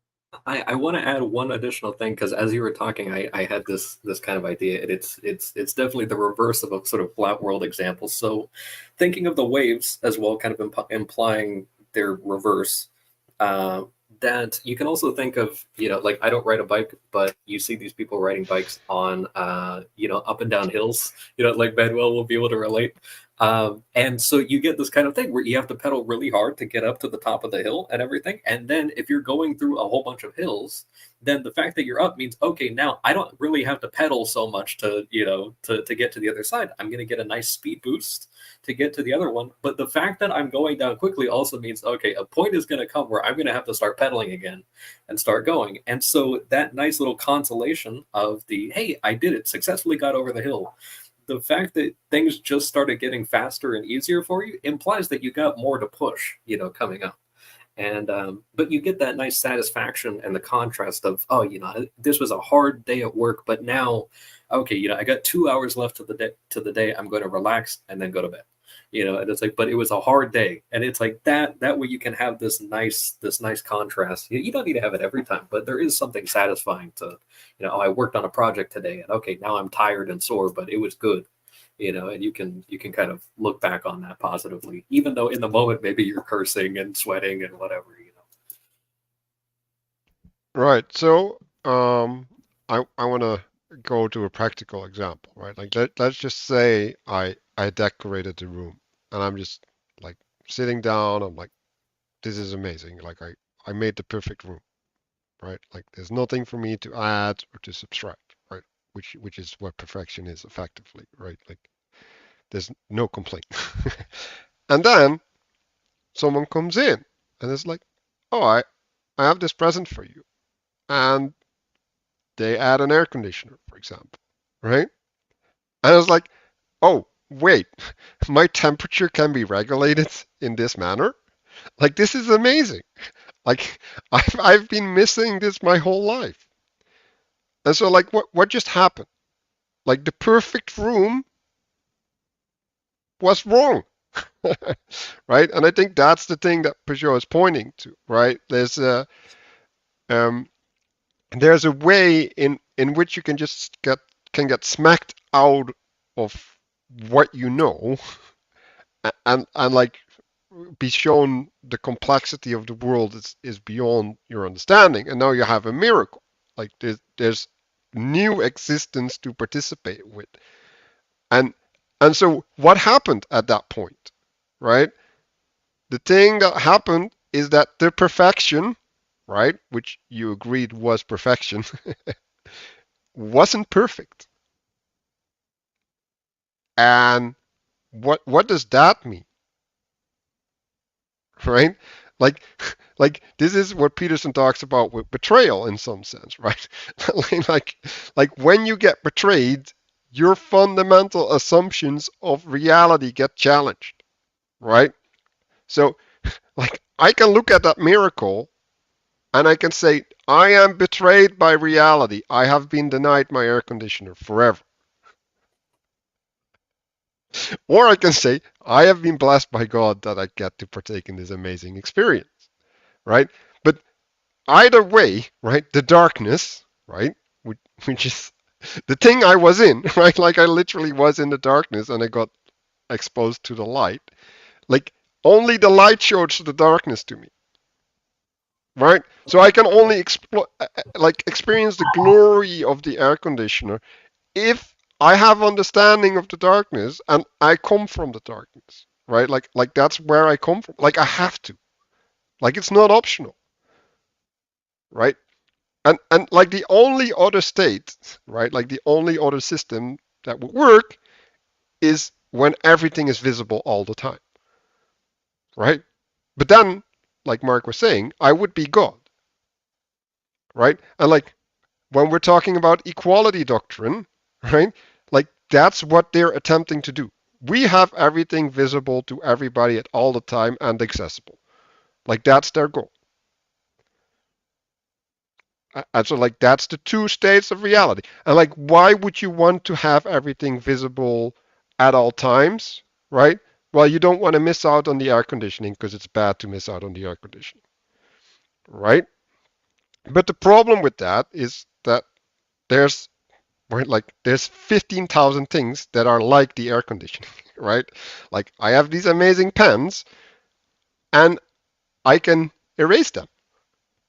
I want to add one additional thing, because as you were talking, I had this kind of idea, and it's definitely the reverse of a sort of flat world example. So thinking of the waves as well, kind of implying their reverse, that you can also think of, like, I don't ride a bike, but you see these people riding bikes on, up and down hills, like Manuel will be able to relate. And so you get this kind of thing where you have to pedal really hard to get up to the top of the hill and everything. And then if you're going through a whole bunch of hills, then the fact that you're up means, okay, now I don't really have to pedal so much to get to the other side. I'm going to get a nice speed boost to get to the other one. But the fact that I'm going down quickly also means, okay, a point is going to come where I'm going to have to start pedaling again and start going. And so that nice little consolation of the, hey, I did it, successfully got over the hill. The fact that things just started getting faster and easier for you implies that you got more to push, coming up. And but you get that nice satisfaction and the contrast of, oh, this was a hard day at work, but now, okay, I got 2 hours left to the day. I'm going to relax and then go to bed. And it's like, but it was a hard day, and it's like that way you can have this nice contrast. You don't need to have it every time, but there is something satisfying to, I worked on a project today, and okay, now I'm tired and sore, but it was good, and you can kind of look back on that positively, even though in the moment maybe you're cursing and sweating and whatever. Right. So I want to go to a practical example, right? Like let's just say I decorated the room, and I'm just like sitting down. I'm like, this is amazing. Like I made the perfect room, right? Like there's nothing for me to add or to subtract, right? Which is what perfection is effectively, right? Like there's no complaint. And then someone comes in and it's like, oh, I have this present for you, and they add an air conditioner, for example, right? And I was like, oh, wait, my temperature can be regulated in this manner? Like, this is amazing. Like, I've been missing this my whole life. And so, like, what just happened? Like, the perfect room was wrong. Right? And I think that's the thing that Pageau is pointing to, right? There's a way in which you can just get smacked out of what you know, and like be shown the complexity of the world is beyond your understanding, and now you have a miracle. Like there's new existence to participate with. And so what happened at that point, right? The thing that happened is that the perfection, right, which you agreed was perfection, wasn't perfect. And what does that mean? Right? Like this is what Peterson talks about with betrayal in some sense, right? like when you get betrayed, your fundamental assumptions of reality get challenged, right? So like I can look at that miracle and I can say, I am betrayed by reality. I have been denied my air conditioner forever. Or I can say, I have been blessed by God that I get to partake in this amazing experience, right? But either way, right, the darkness, right, which is the thing I was in, right? Like I literally was in the darkness and I got exposed to the light. Like only the light shows the darkness to me, right? So I can only experience the glory of the air conditioner if I have understanding of the darkness and I come from the darkness, right? Like that's where I come from. Like I have to. Like it's not optional, right? And like the only other state, right? Like the only other system that would work is when everything is visible all the time, right? But then, like Mark was saying, I would be God, right? And like when we're talking about equality doctrine, right? Like that's what they're attempting to do. We have everything visible to everybody at all the time and accessible. Like that's their goal. And so like that's the two states of reality. And like why would you want to have everything visible at all times, right? Well, you don't want to miss out on the air conditioning because it's bad to miss out on the air conditioning, right? But the problem with that is that there's right? Like there's 15,000 things that are like the air conditioning, right? Like I have these amazing pens and I can erase them.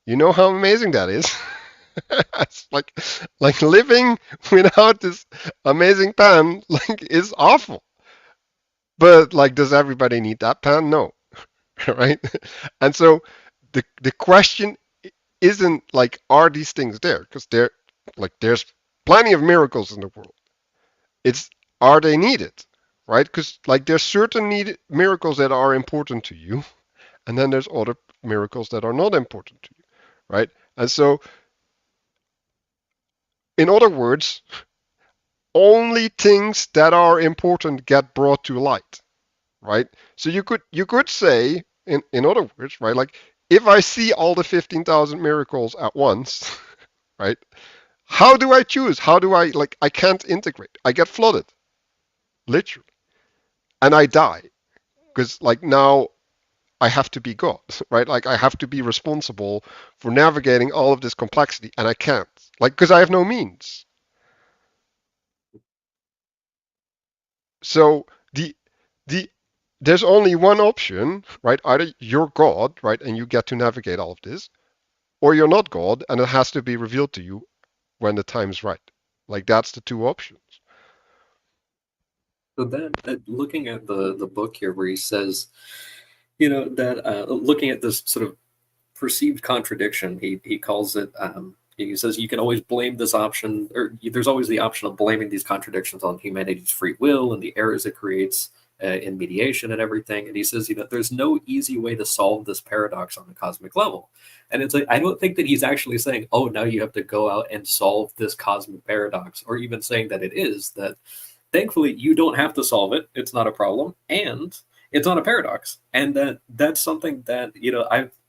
You know how amazing that is? It's like living without this amazing pen like is awful. But like does everybody need that pen? No, right? And so the question isn't like are these things there? Because there's plenty of miracles in the world. It's are they needed, right? Because like there's certain needed miracles that are important to you, and then there's other miracles that are not important to you, right? And so, in other words, only things that are important get brought to light, right? So you could say in other words, right? Like if I see all the 15,000 miracles at once, right? How do I choose? How do I like? I can't integrate. I get flooded, literally, and I die. Because like now I have to be God, right? Like I have to be responsible for navigating all of this complexity, and I can't, like, because I have no means. So the there's only one option, right? Either you're God, right, and you get to navigate all of this, or you're not God, and it has to be revealed to you when the time's right. Like that's the two options. So that looking at the book here, where he says, that looking at this sort of perceived contradiction, he calls it. He says you can always blame this option, or there's always the option of blaming these contradictions on humanity's free will and the errors it creates in mediation and everything. And he says, there's no easy way to solve this paradox on the cosmic level. And it's like I don't think that he's actually saying, oh, now you have to go out and solve this cosmic paradox, or even saying that it is that. Thankfully, you don't have to solve it. It's not a problem, and it's not a paradox. And that's something that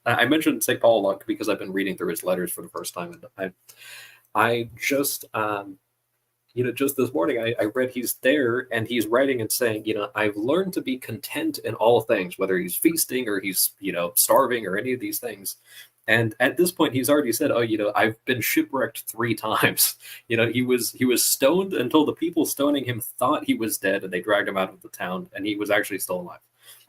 I mentioned St. Paul a lot because I've been reading through his letters for the first time, and I just just this morning I read he's there and he's writing and saying, I've learned to be content in all things, whether he's feasting or he's starving or any of these things. And at this point, he's already said, "Oh, I've been shipwrecked 3 times." He was stoned until the people stoning him thought he was dead, and they dragged him out of the town, and he was actually still alive.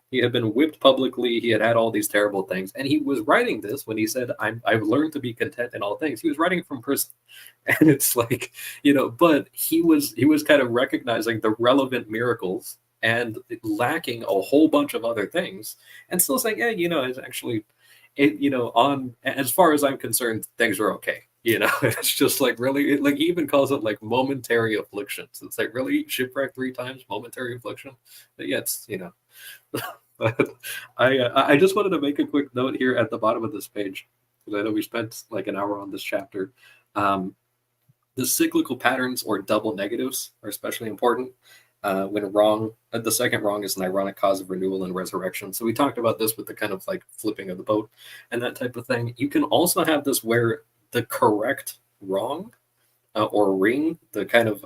He had been whipped publicly. He had had all these terrible things, and he was writing this when he said, I've learned to be content in all things." He was writing it from prison, and it's like, but he was kind of recognizing the relevant miracles and lacking a whole bunch of other things, and still saying, "Yeah, it's actually, on as far as I'm concerned, things are okay." It's just like, really, like, he even calls it like momentary afflictions. It's like, really, shipwreck 3 times, momentary affliction. But yeah, it's But I just wanted to make a quick note here at the bottom of this page, because I know we spent like an hour on this chapter. The cyclical patterns or double negatives are especially important. When wrong, the second wrong is an ironic cause of renewal and resurrection. So we talked about this with the kind of like flipping of the boat and that type of thing. You can also have this where the correct wrong, or ring, the kind of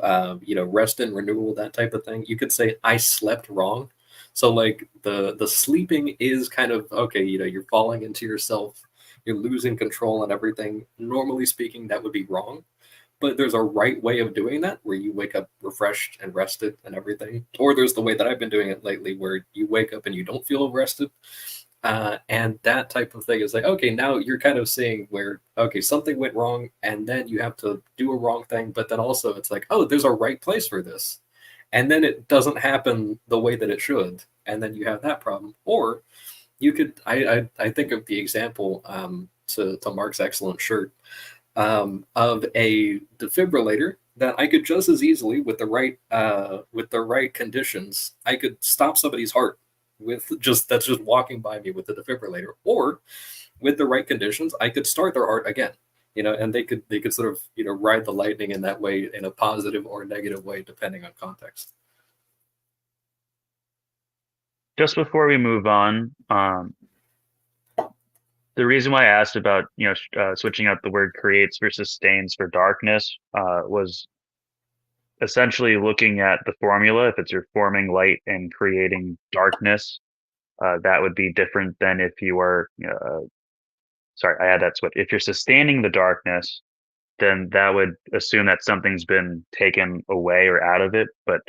rest and renewal, that type of thing. You could say, "I slept wrong." So like the sleeping is kind of okay. You're falling into yourself. You're losing control and everything. Normally speaking, that would be wrong. But there's a right way of doing that where you wake up refreshed and rested and everything. Or there's the way that I've been doing it lately where you wake up and you don't feel rested. And that type of thing is like, okay, now you're kind of seeing where, okay, something went wrong and then you have to do a wrong thing. But then also it's like, oh, there's a right place for this. And then it doesn't happen the way that it should. And then you have that problem. Or you could, I think of the example, to Mark's excellent shirt, of a defibrillator that I could just as easily, with the right conditions, I could stop somebody's heart that's just walking by me with the defibrillator. Or with the right conditions, I could start their heart again. And they could sort of ride the lightning in that way, in a positive or negative way, depending on context. Just before we move on, the reason why I asked about switching out the word creates versus sustains for darkness was essentially looking at the formula. If it's you're forming light and creating darkness, that would be different than if you are sorry, I had that switch. If you're sustaining the darkness, then that would assume that something's been taken away or out of it. But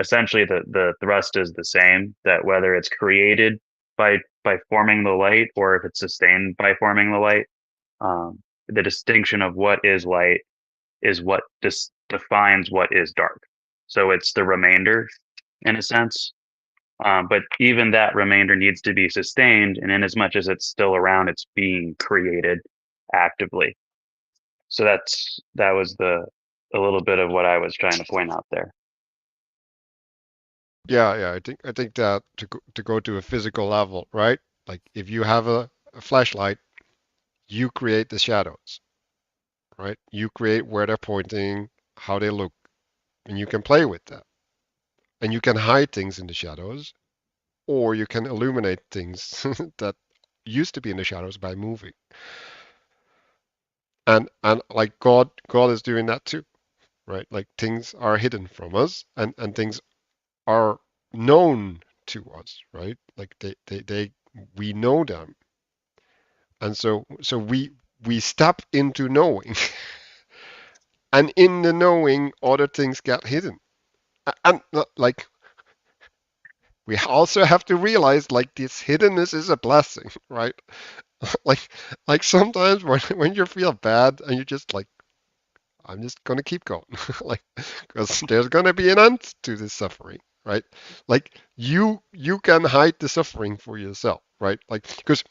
essentially the thrust is the same, that whether it's created by forming the light or if it's sustained by forming the light, the distinction of what is light is what defines what is dark. So it's the remainder in a sense. But even that remainder needs to be sustained, and in as much as it's still around, it's being created actively. So that was a little bit of what I was trying to point out there. Yeah. I think that to go to a physical level, right? Like if you have a flashlight, you create the shadows, right? You create where they're pointing, how they look, and you can play with that. And you can hide things in the shadows, or you can illuminate things that used to be in the shadows by moving. And like God is doing that too, right? Like things are hidden from us, and things are known to us, right? Like they we know them, and so we step into knowing, and in the knowing, other things get hidden, and like we also have to realize like this hiddenness is a blessing, right? like sometimes when you feel bad and you just like, I'm just gonna keep going, like, because there's gonna be an end to this suffering, right? Like you can hide the suffering for yourself, right? Like because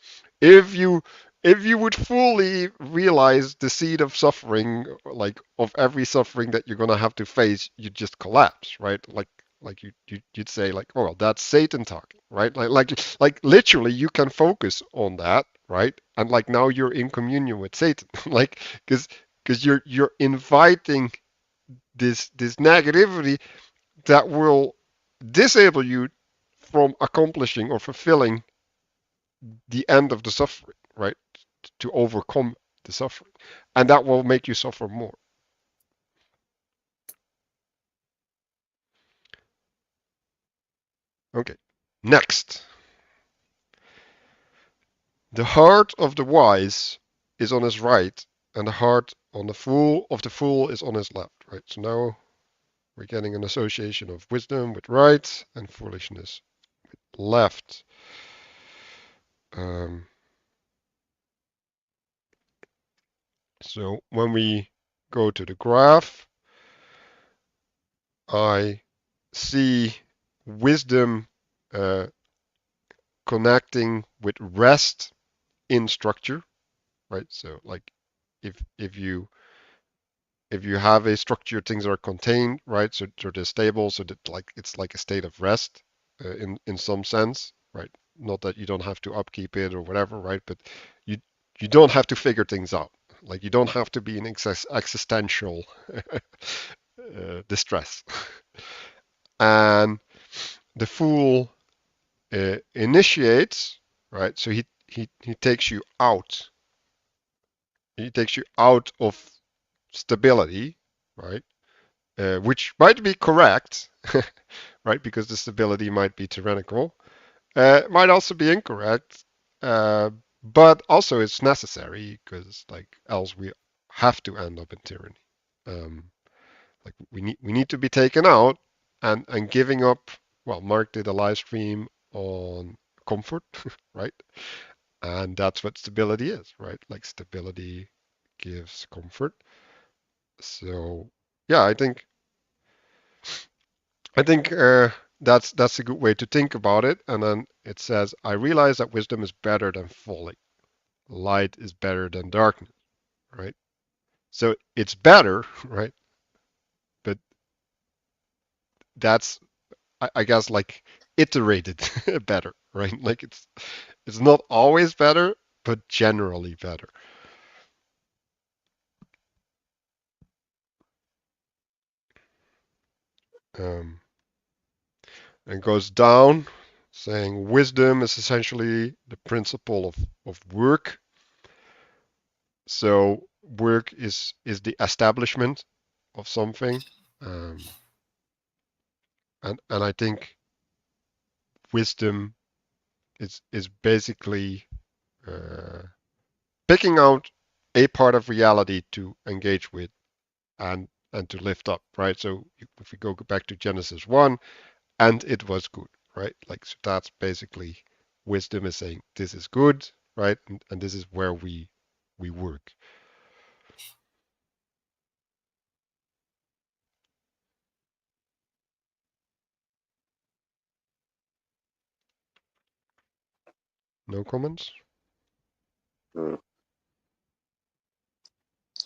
if you would fully realize the seed of suffering, like of every suffering that you're gonna have to face, you'd just collapse, right? Like you'd say like, oh well, that's Satan talking, right? Like literally you can focus on that, right? And like now you're in communion with Satan, like because you're inviting this negativity that will disable you from accomplishing or fulfilling the end of the suffering, right? To overcome the suffering, and that will make you suffer more. Okay, next. The heart of the wise is on his right, and the heart of the fool is on his left, right? So now we're getting an association of wisdom with right and foolishness left. So when we go to the graph, I see wisdom connecting with rest in structure, right? So like if you have a structure, things are contained, right? So they're stable, so that like it's like a state of rest in some sense, right? Not that you don't have to upkeep it or whatever, right? But you don't have to figure things out. Like you don't have to be in existential distress. And the fool initiates, right? So he takes you out. He takes you out of stability, right? Which might be correct, right? Because the stability might be tyrannical. Might also be incorrect, but also it's necessary because like else we have to end up in tyranny. Like we need to be taken out, and giving up. Well, Mark did a live stream on comfort, right? And that's what stability is, right? Like stability gives comfort. So yeah, I think that's a good way to think about it. And then it says, I realize that wisdom is better than folly. Light is better than darkness, right? So it's better, right? But that's, I guess, like iterated better, right? Like it's not always better, but generally better. Um, and goes down, saying wisdom is essentially the principle of work. So work is the establishment of something, and I think wisdom is basically picking out a part of reality to engage with and to lift up, right? So if we go back to Genesis 1, and it was good, right? Like so that's basically wisdom is saying this is good, right? And this is where we work. No comments?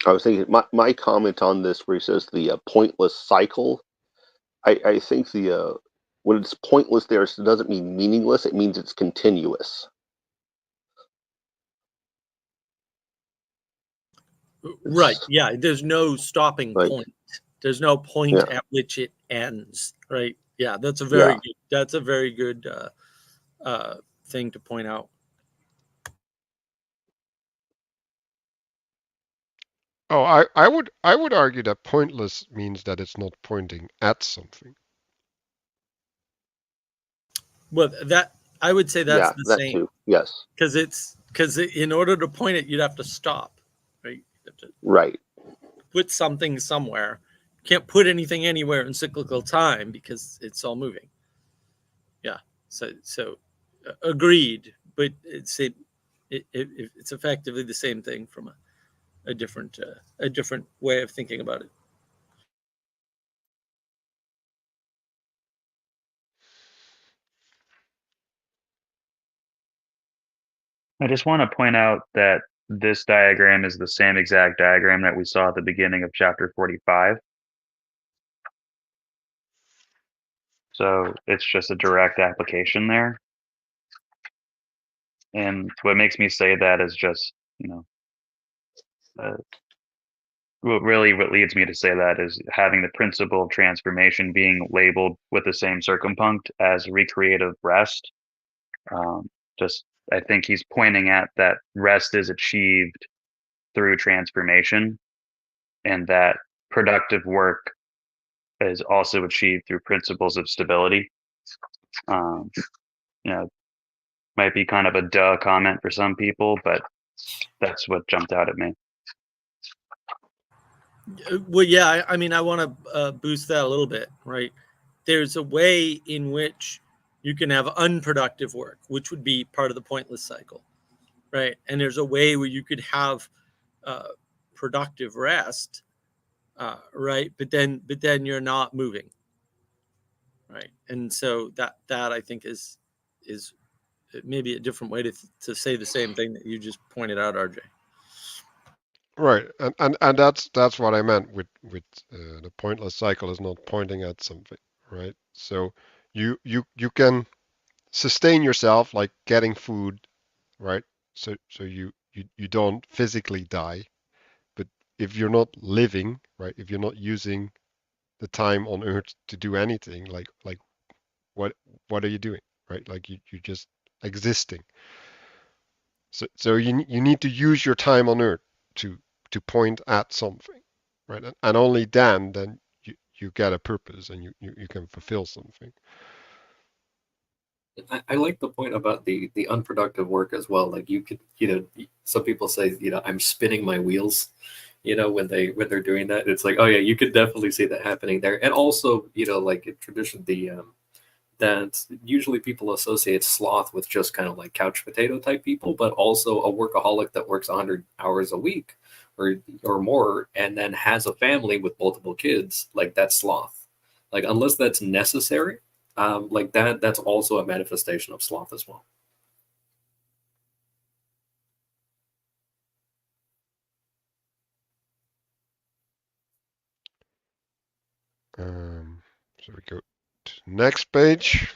I was thinking my comment on this where he says the pointless cycle. I think the when it's pointless there, it doesn't mean meaningless. It means it's continuous. Right. Yeah. There's no stopping Like, point. There's no point yeah, at which it ends. Right. Yeah. That's a yeah. very good thing to point out. Oh, I would argue that pointless means that it's not pointing at something. Well, that I would say that's Yeah, the that same too. Yes. because in order to point it, you'd have to stop. Right. You have to Right. put something somewhere. You can't put anything anywhere in cyclical time because it's all moving. Yeah. So agreed, but it's effectively the same thing from a different way of thinking about it. I just want to point out that this diagram is the same exact diagram that we saw at the beginning of chapter 45. So it's just a direct application there. And what makes me say that is just, what leads me to say that is having the principle of transformation being labeled with the same circumpunct as recreative rest. Just, I think he's pointing at that rest is achieved through transformation, and that productive work is also achieved through principles of stability. You know, might be kind of a duh comment for some people, but that's what jumped out at me. Well, yeah, I mean, I want to boost that a little bit, right? There's a way in which You can have unproductive work, which would be part of the pointless cycle, right? And there's a way where you could have productive rest, right? But then you're not moving, right? And so that I think is maybe a different way to say the same thing that you just pointed out, RJ. Right, and that's what I meant with the pointless cycle is not pointing at something, right? So you can sustain yourself like getting food, right? So you don't physically die, but if you're not living, right? If you're not using the time on Earth to do anything, like what what are you doing, right? Like you're just existing. So you need to use your time on Earth to point at something, right? And only then you get a purpose and you can fulfill something. I like the point about the unproductive work as well. Like you could, some people say, I'm spinning my wheels, when they're doing that. It's like, oh yeah, you could definitely see that happening there. And also, like in tradition, that usually people associate sloth with just kind of like couch potato type people, but also a workaholic that works 100 hours a week or more and then has a family with multiple kids. Like that's sloth. Like unless that's necessary, like that's also a manifestation of sloth as well. So we go to next page.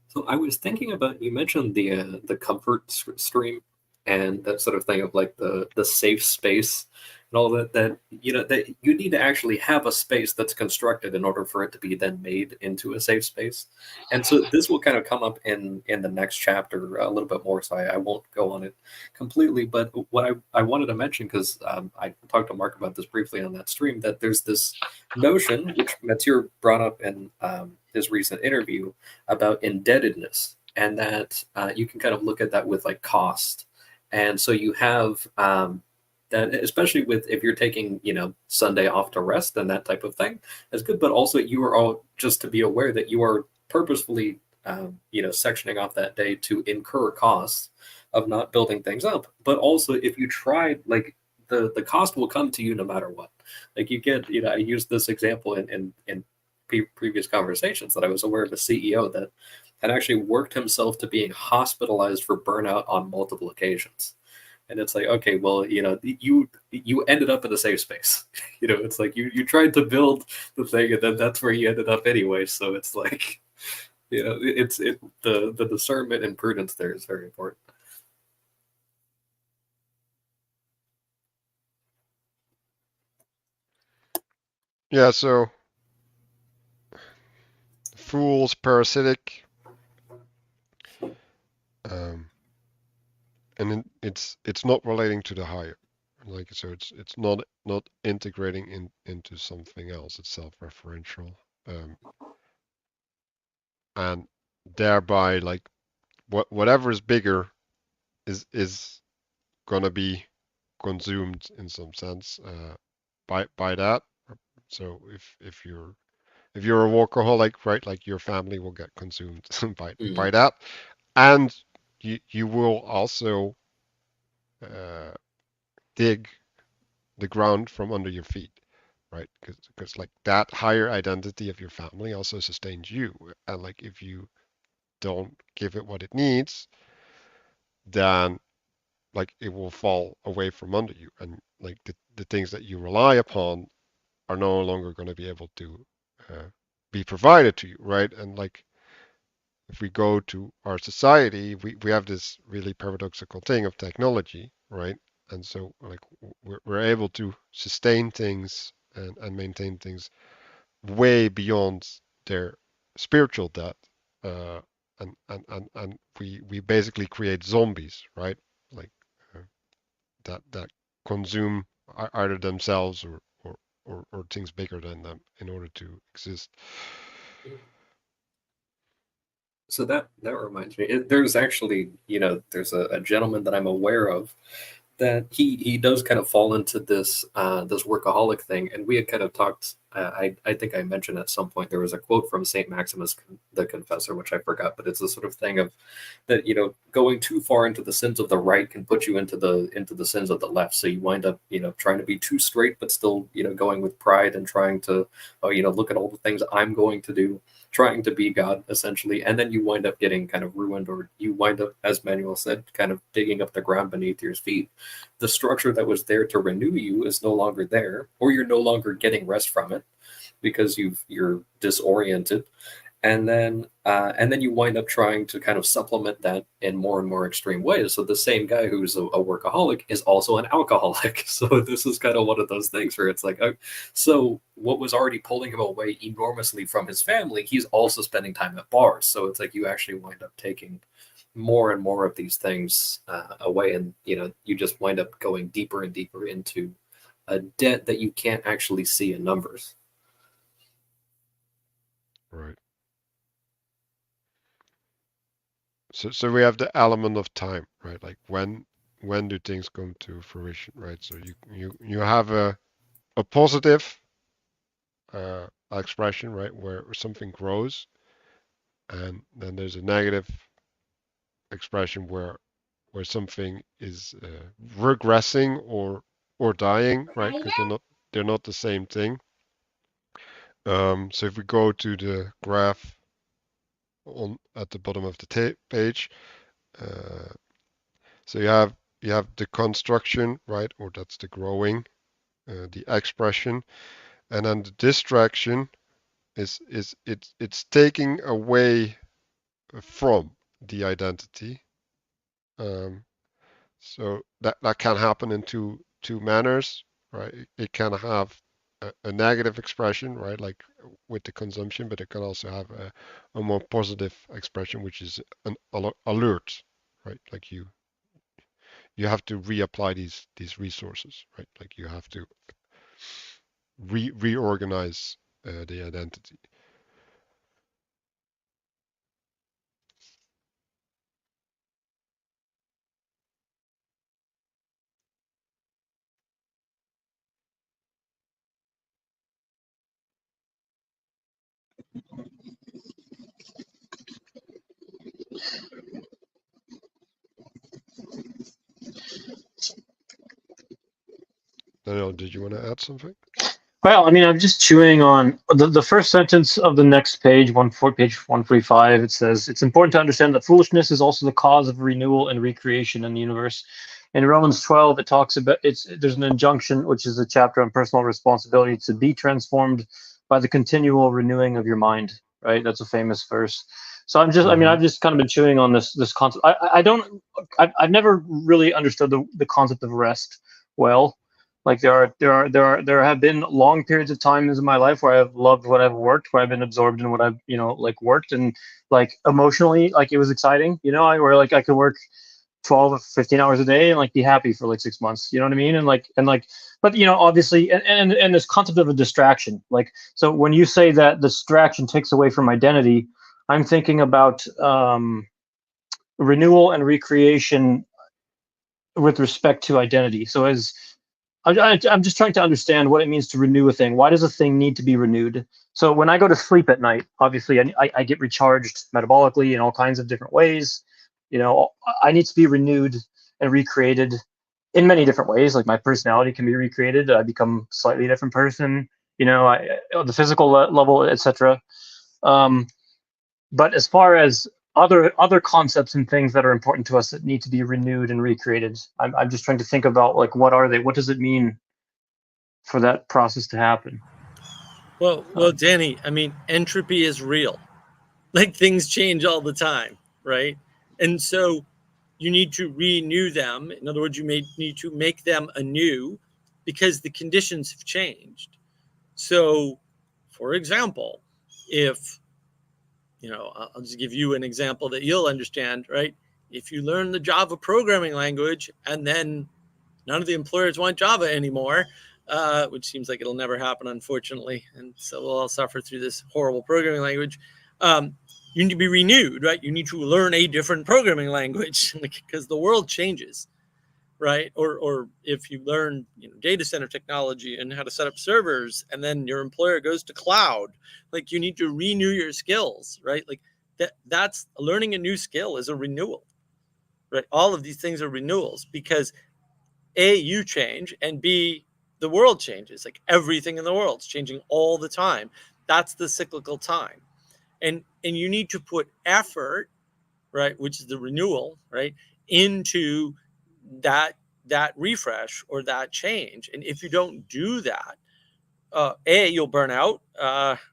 So I was thinking about, you mentioned the comfort stream and that sort of thing of like the safe space and all that that you need to actually have a space that's constructed in order for it to be then made into a safe space. And so this will kind of come up in the next chapter a little bit more, so I won't go on it completely. But what I wanted to mention, because I talked to Mark about this briefly on that stream, that there's this notion which Matthieu brought up in his recent interview about indebtedness, and that you can kind of look at that with like cost. And so you have that, especially with if you're taking Sunday off to rest and that type of thing, is good. But also you are all just to be aware that you are purposefully sectioning off that day to incur costs of not building things up. But also if you try, like the cost will come to you no matter what. Like you get, I used this example in previous conversations that I was aware of a CEO that had actually worked himself to being hospitalized for burnout on multiple occasions. And it's like, okay, well, you ended up in a safe space. It's like you tried to build the thing, and then that's where you ended up anyway. So it's like, the discernment and prudence there is very important. Yeah, so fool's parasitic, and it's not relating to the higher, like so it's not integrating into something else. It's self-referential, and thereby like whatever is bigger is gonna be consumed in some sense by that. So if you're a workaholic, right, like your family will get consumed by that, and you will also dig the ground from under your feet, right? Because like that higher identity of your family also sustains you, and like if you don't give it what it needs, then like it will fall away from under you, and like the things that you rely upon are no longer going to be able to be provided to you, right? And like if we go to our society, we have this really paradoxical thing of technology, right? And so like we're able to sustain things and maintain things way beyond their spiritual debt, uh, and we basically create zombies, right? Like uh, that consume either themselves or things bigger than them in order to exist. So that reminds me, there's actually, there's a gentleman that I'm aware of that he does kind of fall into this this workaholic thing, and we had kind of talked. I think I mentioned at some point there was a quote from Saint Maximus the Confessor, which I forgot, but it's the sort of thing of that, you know, going too far into the sins of the right can put you into the sins of the left. So you wind up, you know, trying to be too straight, but still, you know, going with pride and trying to, oh, you know, look at all the things I'm going to do, trying to be God essentially, and then you wind up getting kind of ruined, or you wind up, as Manuel said, kind of digging up the ground beneath your feet. The structure that was there to renew you is no longer there, or you're no longer getting rest from it because you're disoriented, and then you wind up trying to kind of supplement that in more and more extreme ways. So the same guy who's a workaholic is also an alcoholic. So this is kind of one of those things where it's like, so what was already pulling him away enormously from his family, he's also spending time at bars. So it's like you actually wind up taking more and more of these things away, and you know, you just wind up going deeper and deeper into a debt that you can't actually see in numbers. Right. So we have the element of time, right? Like when do things come to fruition, right? So you have a positive expression, right, where something grows, and then there's a negative expression where something is regressing or dying, right? Because they're not the same thing. So if we go to the graph on at the bottom of the page, so you have the construction, right, or that's the growing, the expression, and then the distraction is it's taking away from the identity. So that can happen in two manners, right? It can have a negative expression, right, like with the consumption, but it can also have a more positive expression, which is an alert, right? Like you have to reapply these resources, right? Like you have to reorganize the identity. Daniel, did you want to add something? Well, I mean, I'm just chewing on the first sentence of the next page, page 145. It says, it's important to understand that foolishness is also the cause of renewal and recreation in the universe. In Romans 12, it talks about there's an injunction, which is a chapter on personal responsibility, to be transformed by the continual renewing of your mind, right? That's a famous verse. So I mean, I've just kind of been chewing on this concept. I've never really understood the concept of rest well. Like there have been long periods of times in my life where I've loved what I've worked, where I've been absorbed in what I've, you know, like worked, and like emotionally, like it was exciting, you know, where like I could work 12 or 15 hours a day and like be happy for like 6 months, you know what I mean? And but you know, obviously, and this concept of a distraction, like, so when you say that distraction takes away from identity, I'm thinking about renewal and recreation with respect to identity. So as I'm just trying to understand what it means to renew a thing. Why does a thing need to be renewed? So when I go to sleep at night, obviously I get recharged metabolically in all kinds of different ways. You know, I need to be renewed and recreated in many different ways. Like my personality can be recreated. I become a slightly different person. You know, the physical level, etc. But as far as other concepts and things that are important to us that need to be renewed and recreated, I'm just trying to think about, like, what are they? What does it mean for that process to happen? Well, Danny, I mean, entropy is real. Like things change all the time, right? And so you need to renew them. In other words, you may need to make them anew because the conditions have changed. So, for example, if, you know, I'll just give you an example that you'll understand, right? If you learn the Java programming language and then none of the employers want Java anymore, which seems like it'll never happen, unfortunately. And so we'll all suffer through this horrible programming language. You need to be renewed, right? You need to learn a different programming language because the world changes. right? Or if you learn, data center technology and how to set up servers, and then your employer goes to cloud, like you need to renew your skills, right? Like that's learning a new skill is a renewal, right? All of these things are renewals because A, you change, and B, the world changes. Like everything in the world's changing all the time. That's the cyclical time. And you need to put effort, right, which is the renewal, right, into that refresh or that change. And if you don't do that, A, you'll burn out,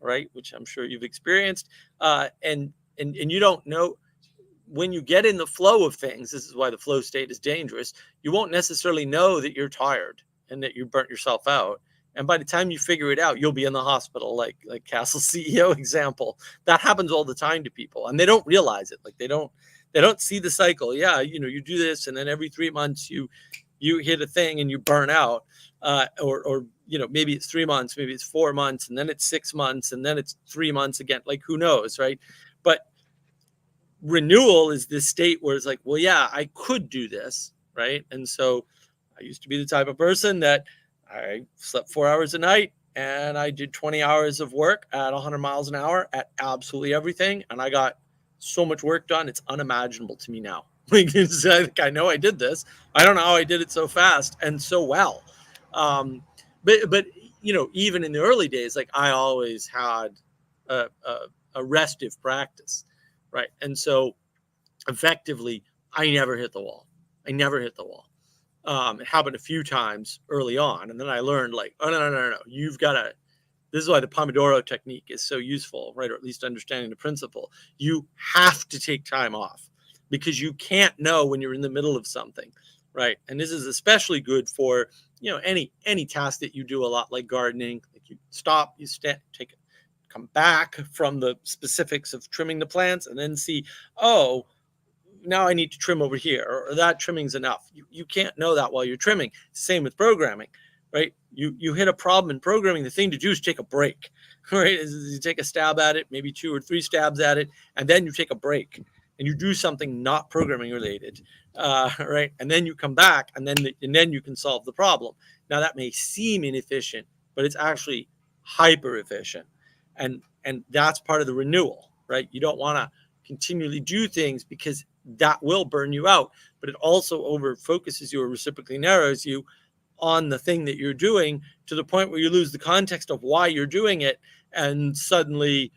right, which I'm sure you've experienced, and you don't know when you get in the flow of things. This is why the flow state is dangerous. You won't necessarily know that you're tired and that you burnt yourself out. And by the time you figure it out, you'll be in the hospital, like Castle CEO example. That happens all the time to people, and they don't realize it. Like they don't see the cycle. Yeah, you do this, and then every 3 months you hit a thing and you burn out, or maybe it's 3 months, maybe it's 4 months, and then it's 6 months, and then it's 3 months again. Like who knows, right? But renewal is this state where it's like, well, yeah, I could do this, right? And so I used to be the type of person that I slept 4 hours a night and I did 20 hours of work at 100 miles an hour at absolutely everything, and I got so much work done, it's unimaginable to me now. Like I know I did this. I don't know how I did it so fast and so well. But even in the early days, like I always had a restive practice, right? And so effectively, I never hit the wall. It happened a few times early on, and then I learned like, oh no, you've got to. This is why the Pomodoro technique is so useful, right? Or at least understanding the principle. You have to take time off because you can't know when you're in the middle of something, right? And this is especially good for any task that you do a lot, like gardening. Like you stop, you take it, come back from the specifics of trimming the plants, and then see, oh, now I need to trim over here, or that trimming's enough. You can't know that while you're trimming. Same with programming, right? You hit a problem in programming. The thing to do is take a break, right? You take a stab at it, maybe 2 or 3 stabs at it, and then you take a break and you do something not programming related, right? And then you come back, and then you can solve the problem. Now that may seem inefficient, but it's actually hyper efficient, and that's part of the renewal, right? You don't want to continually do things because that will burn you out, but it also over focuses you or reciprocally narrows you on the thing that you're doing to the point where you lose the context of why you're doing it. And suddenly,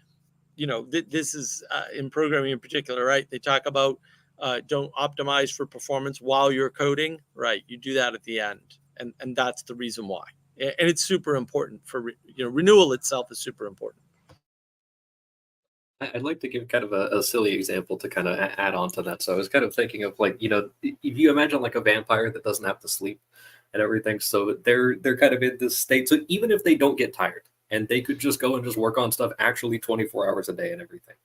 this is in programming in particular, right? They talk about don't optimize for performance while you're coding, right? You do that at the end. And that's the reason why. And it's super important for, renewal itself is super important. I'd like to give kind of a silly example to kind of add on to that. So I was kind of thinking of like, if you imagine like a vampire that doesn't have to sleep and everything, so they're kind of in this state. So even if they don't get tired and they could just go and just work on stuff actually 24 hours a day and everything,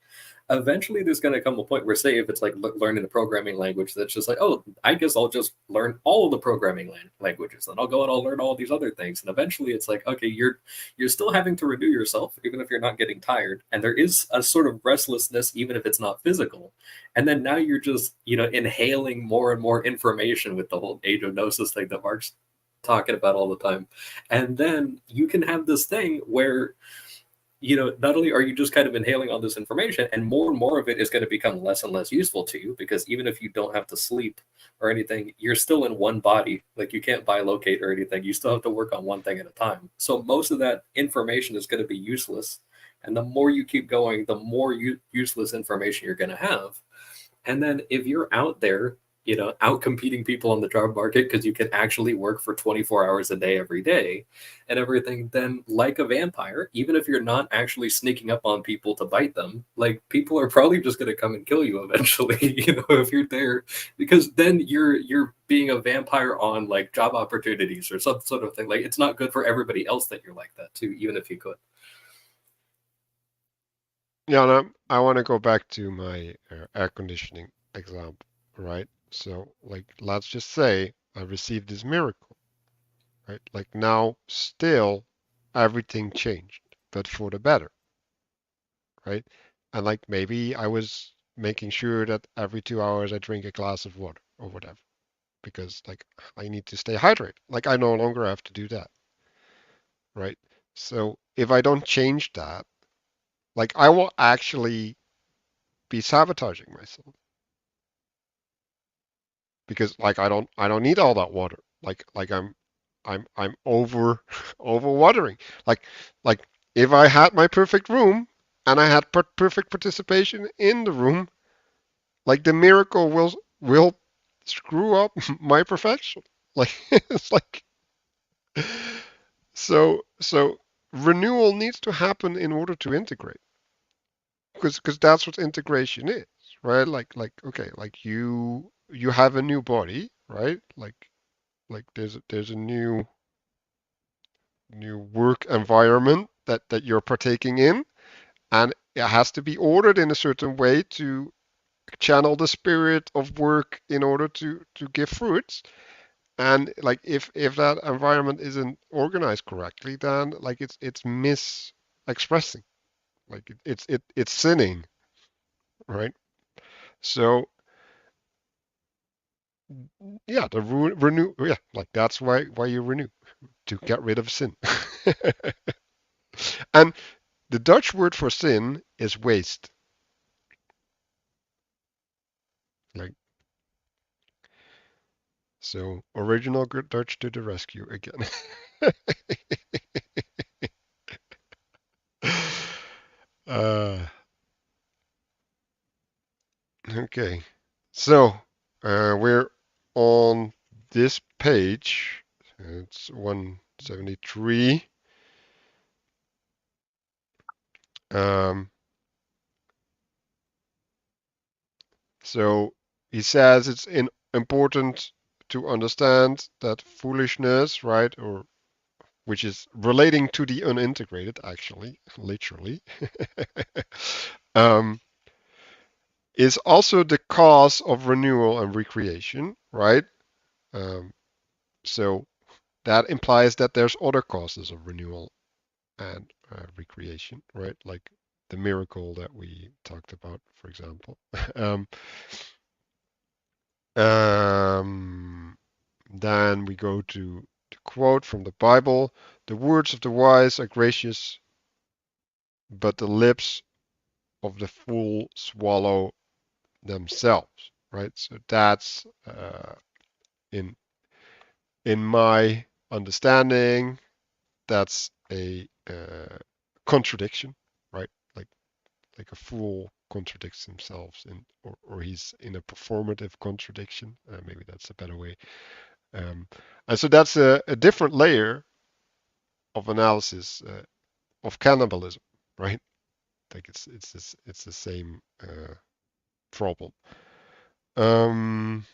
eventually there's going to come a point where, say, if it's like learning a programming language, that's just like, oh, I guess I'll just learn all of the programming languages, and I'll go and I'll learn all these other things, and eventually it's like, okay, you're still having to renew yourself even if you're not getting tired, and there is a sort of restlessness even if it's not physical, and then now you're just inhaling more and more information with the whole age of gnosis thing that Mark's talking about all the time, and then you can have this thing where not only are you just kind of inhaling all this information, and more of it is going to become less and less useful to you, because even if you don't have to sleep or anything, you're still in one body. Like you can't bilocate or anything. You still have to work on one thing at a time. So most of that information is going to be useless. And the more you keep going, the more useless information you're going to have. And then if you're out there, out competing people on the job market because you can actually work for 24 hours a day every day and everything, then like a vampire, even if you're not actually sneaking up on people to bite them, like people are probably just going to come and kill you eventually, if you're there, because then you're being a vampire on like job opportunities or some sort of thing. Like it's not good for everybody else that you're like that too, even if you could. Yeah, and I want to go back to my air conditioning example, right? So, like, let's just say I received this miracle, right? Like now, still, everything changed, but for the better, right? And like maybe I was making sure that every 2 hours I drink a glass of water or whatever, because like I need to stay hydrated. Like I no longer have to do that, right? So if I don't change that, like I will actually be sabotaging myself because like I don't need all that water. Like I'm over over watering. Like like if I had my perfect room and I had perfect participation in the room, like the miracle will screw up my perfection. Like it's like so renewal needs to happen in order to integrate because that's what integration is, right? Like okay, like you have a new body, right? Like there's a new work environment that you're partaking in, and it has to be ordered in a certain way to channel the spirit of work in order to give fruits. And like if that environment isn't organized correctly, then like it's mis expressing, like it's sinning, right? So yeah, the renew, yeah, like that's why you renew, to get rid of sin. And the Dutch word for sin is waste. Like so, original good Dutch to the rescue again. uh, okay, so we're on this page. It's 173. Um, so he says it's important to understand that foolishness, right, or which is relating to the unintegrated, actually, literally, um, is also the cause of renewal and recreation, right? Um, so that implies that there's other causes of renewal and recreation, right? Like the miracle that we talked about, for example. um, um, then we go to the quote from the Bible: "The words of the wise are gracious, but the lips of the fool swallow themselves." Right. So that's in in my understanding, that's a contradiction, right? Like a fool contradicts himself, or he's in a performative contradiction. Maybe that's a better way. And so that's a different layer of analysis of cannibalism, right? Like it's the same problem. Um,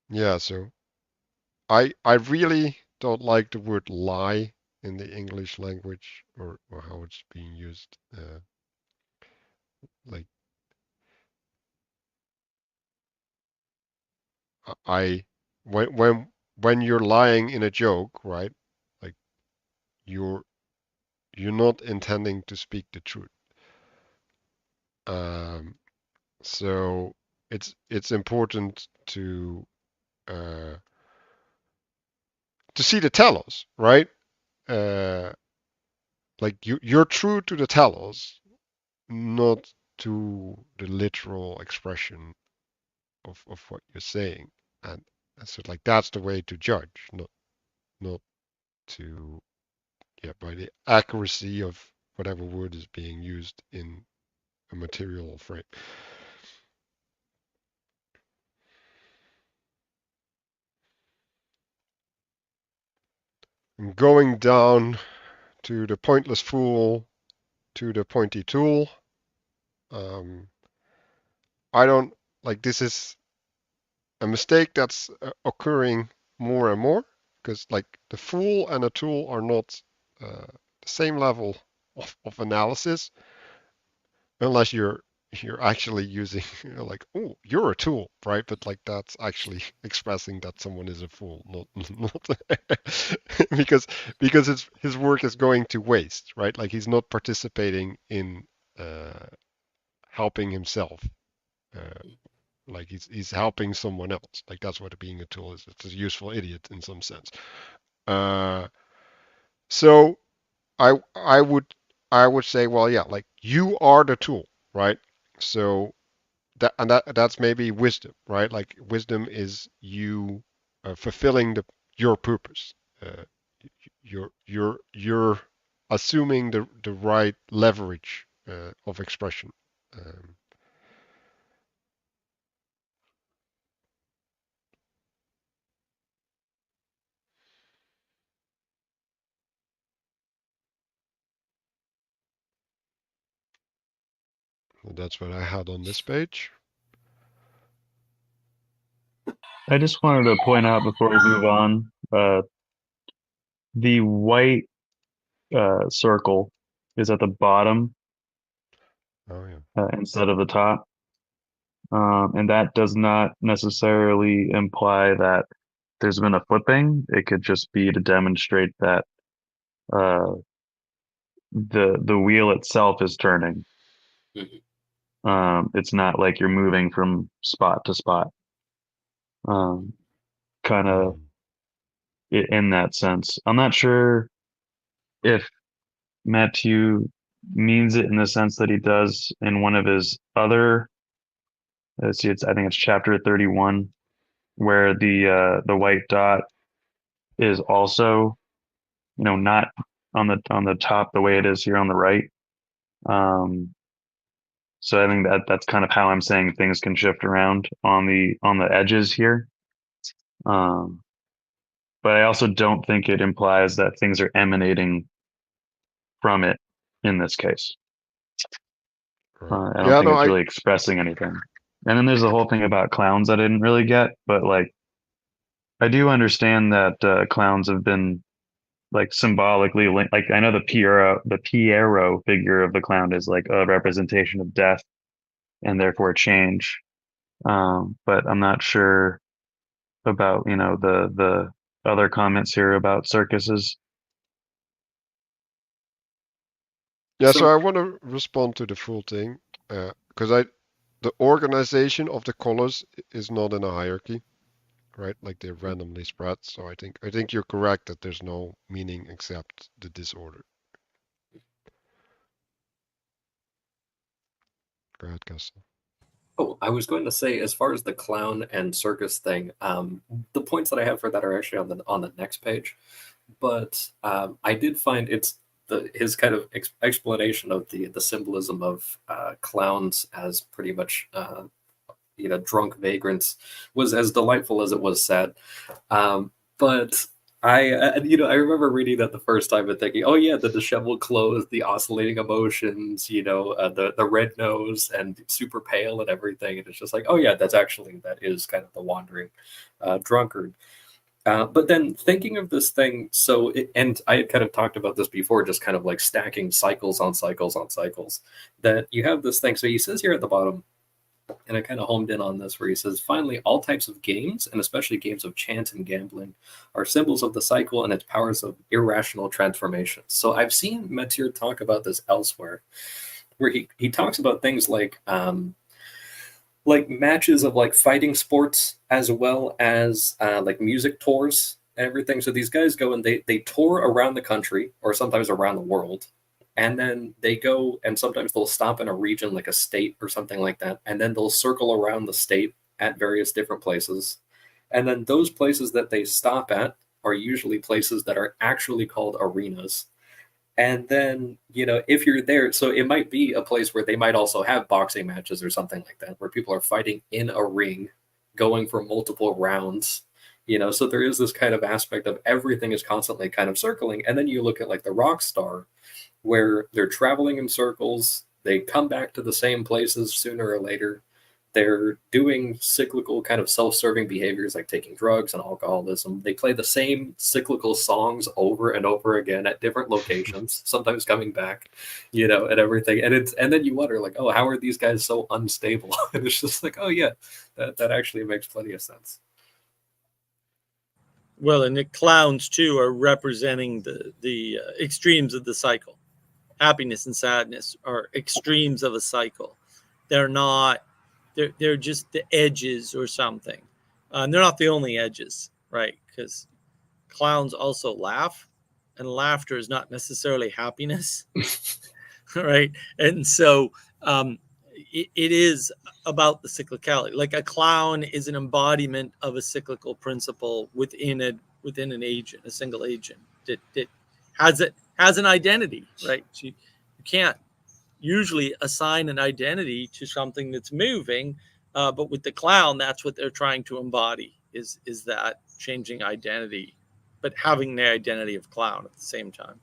yeah, so I really don't like the word lie in the English language, or how it's being used. Like I when you're lying in a joke, right? Like you're you're not intending to speak the truth. Um, so it's important uh, to see the telos, right? Uh, like you're true to the telos, not to the literal expression of what you're saying. And so like that's the way to judge, not to yeah, by the accuracy of whatever word is being used in a material frame. And going down to the pointless fool to the pointy tool. Um, I don't like this is a mistake that's occurring more and more because like the fool and the tool are not the same level of analysis unless you're you're actually using, like, oh, you're a tool, right? But like that's actually expressing that someone is a fool, not because his work is going to waste, right? Like he's not participating in uh, helping himself. Uh, like he's helping someone else. Like that's what being a tool is. It's a useful idiot in some sense. Uh, so I would say, well, yeah, like you are the tool, right? So that's maybe wisdom, right? Like wisdom is you fulfilling your purpose. Uh, you're assuming the right leverage of expression. Um, that's what I had on this page. I just wanted to point out before we move on, the white circle is at the bottom Oh yeah. instead of the top. And that does not necessarily imply that there's been a flipping. It could just be to demonstrate that uh, the wheel itself is turning. It's not like you're moving from spot to spot. Kind of in that sense. I'm not sure if Matthieu means it in the sense that he does in one of his other. Let's see, I think it's chapter 31, where the white dot is also, not on the top the way it is here on the right. So I think that's kind of how I'm saying things can shift around on the edges here. Um, but I also don't think it implies that things are emanating from it in this case. Right. I don't Yeah. think No. it's really expressing anything. And then there's the whole thing about clowns I didn't really get, but like I do understand that clowns have been like symbolically linked. Like I know the Piero figure of the clown is like a representation of death and therefore change. But I'm not sure about the other comments here about circuses. Yeah. So So I want to respond to the full thing because the organization of the colors is not in a hierarchy, right? Like they're randomly spread. So I think you're correct that there's no meaning except the disorder. Go ahead, Castle. Oh, I was going to say, as far as the clown and circus thing, the points that I have for that are actually on the next page. But I did find his kind of explanation of the symbolism of clowns as pretty much drunk vagrants was as delightful as it was sad. But I remember reading that the first time and thinking, oh yeah, the disheveled clothes, the oscillating emotions, the red nose and super pale and everything, and it's just like, oh yeah, that is kind of the wandering drunkard. But then thinking of this thing, and I had kind of talked about this before, just kind of like stacking cycles on cycles on cycles, that you have this thing. So he says here at the bottom, and I kind of homed in on this where he says, finally, all types of games, and especially games of chance and gambling, are symbols of the cycle and its powers of irrational transformation. So I've seen Matthieu talk about this elsewhere, where he talks about things like matches of like fighting sports as well as like music tours and everything. So these guys go and they tour around the country or sometimes around the world, and then they go and sometimes they'll stop in a region like a state or something like that, and then they'll circle around the state at various different places, and then those places that they stop at are usually places that are actually called arenas. And then, if you're there, so it might be a place where they might also have boxing matches or something like that, where people are fighting in a ring, going for multiple rounds. So there is this kind of aspect of everything is constantly kind of circling. And then you look at like the rock star, where they're traveling in circles, they come back to the same places sooner or later. they're doing cyclical kind of self-serving behaviors like taking drugs and alcoholism. They play the same cyclical songs over and over again at different locations, sometimes coming back, and everything. And then you wonder, like, oh, how are these guys so unstable? And it's just like, oh yeah, that actually makes plenty of sense. Well, and the clowns too are representing the extremes of the cycle. Happiness and sadness are extremes of a cycle. They're not. They're just the edges or something. They're not the only edges, right? Because clowns also laugh, and laughter is not necessarily happiness, right? And so it is about the cyclicality. Like a clown is an embodiment of a cyclical principle within an agent, a single agent that has an identity, right? You can't usually assign an identity to something that's moving, but with the clown, that's what they're trying to embody is that changing identity, but having the identity of clown at the same time.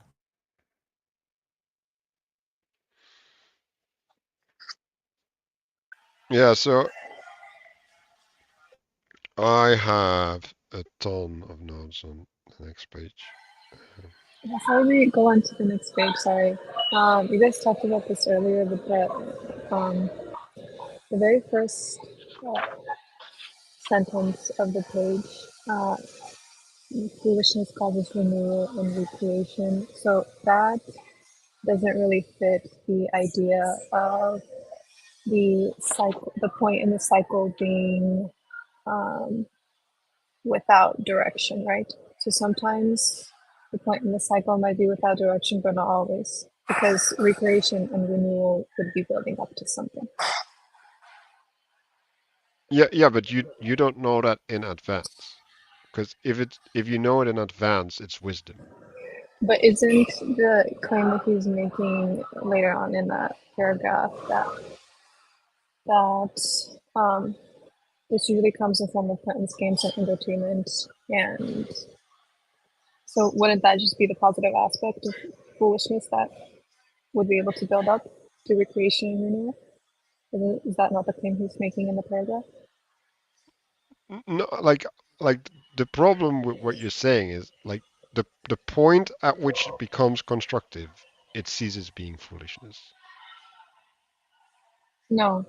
Yeah, so I have a ton of notes on the next page. Before we go on to the next page, sorry, you guys talked about this earlier, but the very first sentence of the page, foolishness causes renewal and recreation. So that doesn't really fit the idea of the cycle, the point in the cycle being without direction, right? So sometimes the point in the cycle might be without direction, but not always, because recreation and renewal would be building up to something. Yeah, but you don't know that in advance, because if you know it in advance, it's wisdom. But isn't the claim that he's making later on in that paragraph that this usually comes in form of pointless games and entertainment, and so wouldn't that just be the positive aspect of foolishness that would be able to build up to recreation and renewal? Is that not the claim he's making in the paragraph? No, like the problem with what you're saying is like the point at which it becomes constructive, it ceases being foolishness. No.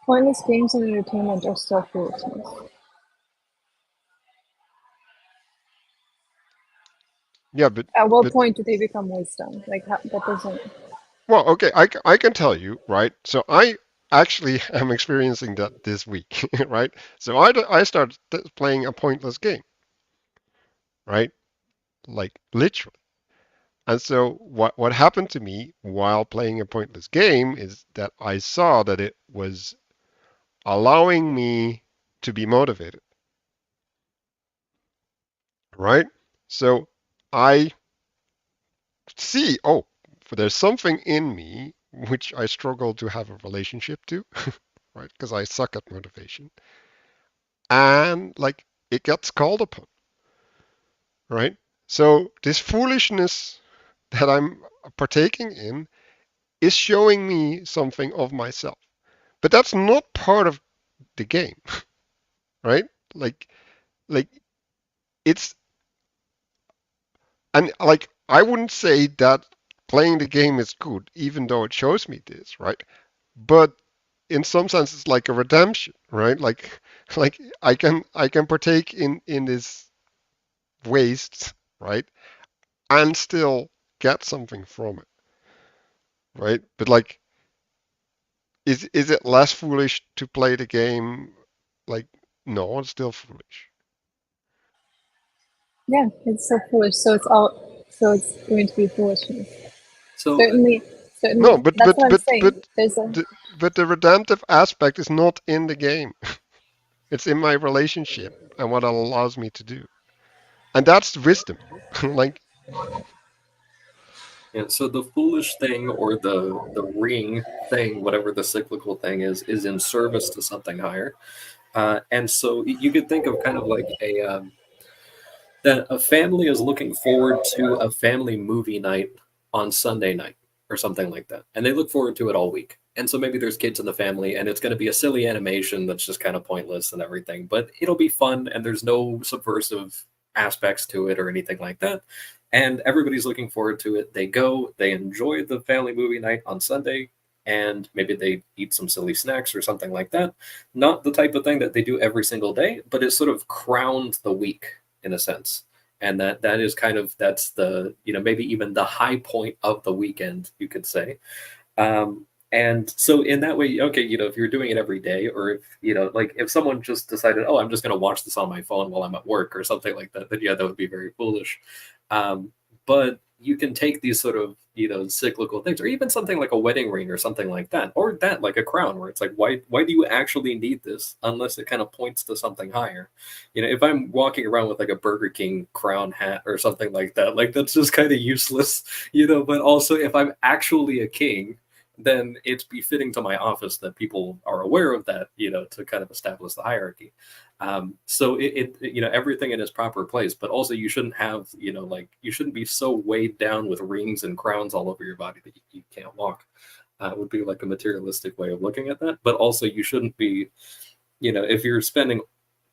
Pointless games and entertainment are still foolishness. Yeah, but at what point do they become wisdom? Like that doesn't. Well, okay, I can tell you, right? So I actually am experiencing that this week, right? So I started playing a pointless game, right? Like literally. And so what happened to me while playing a pointless game is that I saw that it was allowing me to be motivated, right? So I see, oh, there's something in me which I struggle to have a relationship to, right? Because I suck at motivation. And like it gets called upon, right? So this foolishness that I'm partaking in is showing me something of myself. But that's not part of the game, right? Like like it's and like I wouldn't say that playing the game is good, even though it shows me this, right? But in some sense it's like a redemption, right? Like I can partake in this waste, right? And still get something from it, right? But like, is it less foolish to play the game? Like, no, it's still foolish. Yeah, it's so foolish. So it's going to be foolishness. So Certainly. No, but That's but what I'm but saying. but There's a. but the redemptive aspect is not in the game. It's in my relationship and what it allows me to do, and that's wisdom. Like, yeah, so the foolish thing or the ring thing, whatever the cyclical thing is in service to something higher. And so you could think of kind of like that a family is looking forward to a family movie night on Sunday night. or something like that, and they look forward to it all week. And so maybe there's kids in the family, and it's going to be a silly animation that's just kind of pointless and everything, but it'll be fun, and there's no subversive aspects to it or anything like that. And everybody's looking forward to it. They go, they enjoy the family movie night on Sunday, and maybe they eat some silly snacks or something like that. Not the type of thing that they do every single day, but it sort of crowns the week in a sense. And that is kind of that's the maybe even the high point of the weekend, you could say. And so in that way, okay, if you're doing it every day, or if like if someone just decided, oh, I'm just going to watch this on my phone while I'm at work or something like that, then yeah, that would be very foolish. But you can take these sort of cyclical things, or even something like a wedding ring or something like that, or that like a crown, where it's like, why do you actually need this unless it kind of points to something higher? If I'm walking around with like a Burger King crown hat or something like that, like that's just kind of useless. But also if I'm actually a king, then it's befitting to my office that people are aware of that, to kind of establish the hierarchy. So everything in its proper place, but also you shouldn't have, like you shouldn't be so weighed down with rings and crowns all over your body that you can't walk. Would be like a materialistic way of looking at that. But also you shouldn't be, if you're spending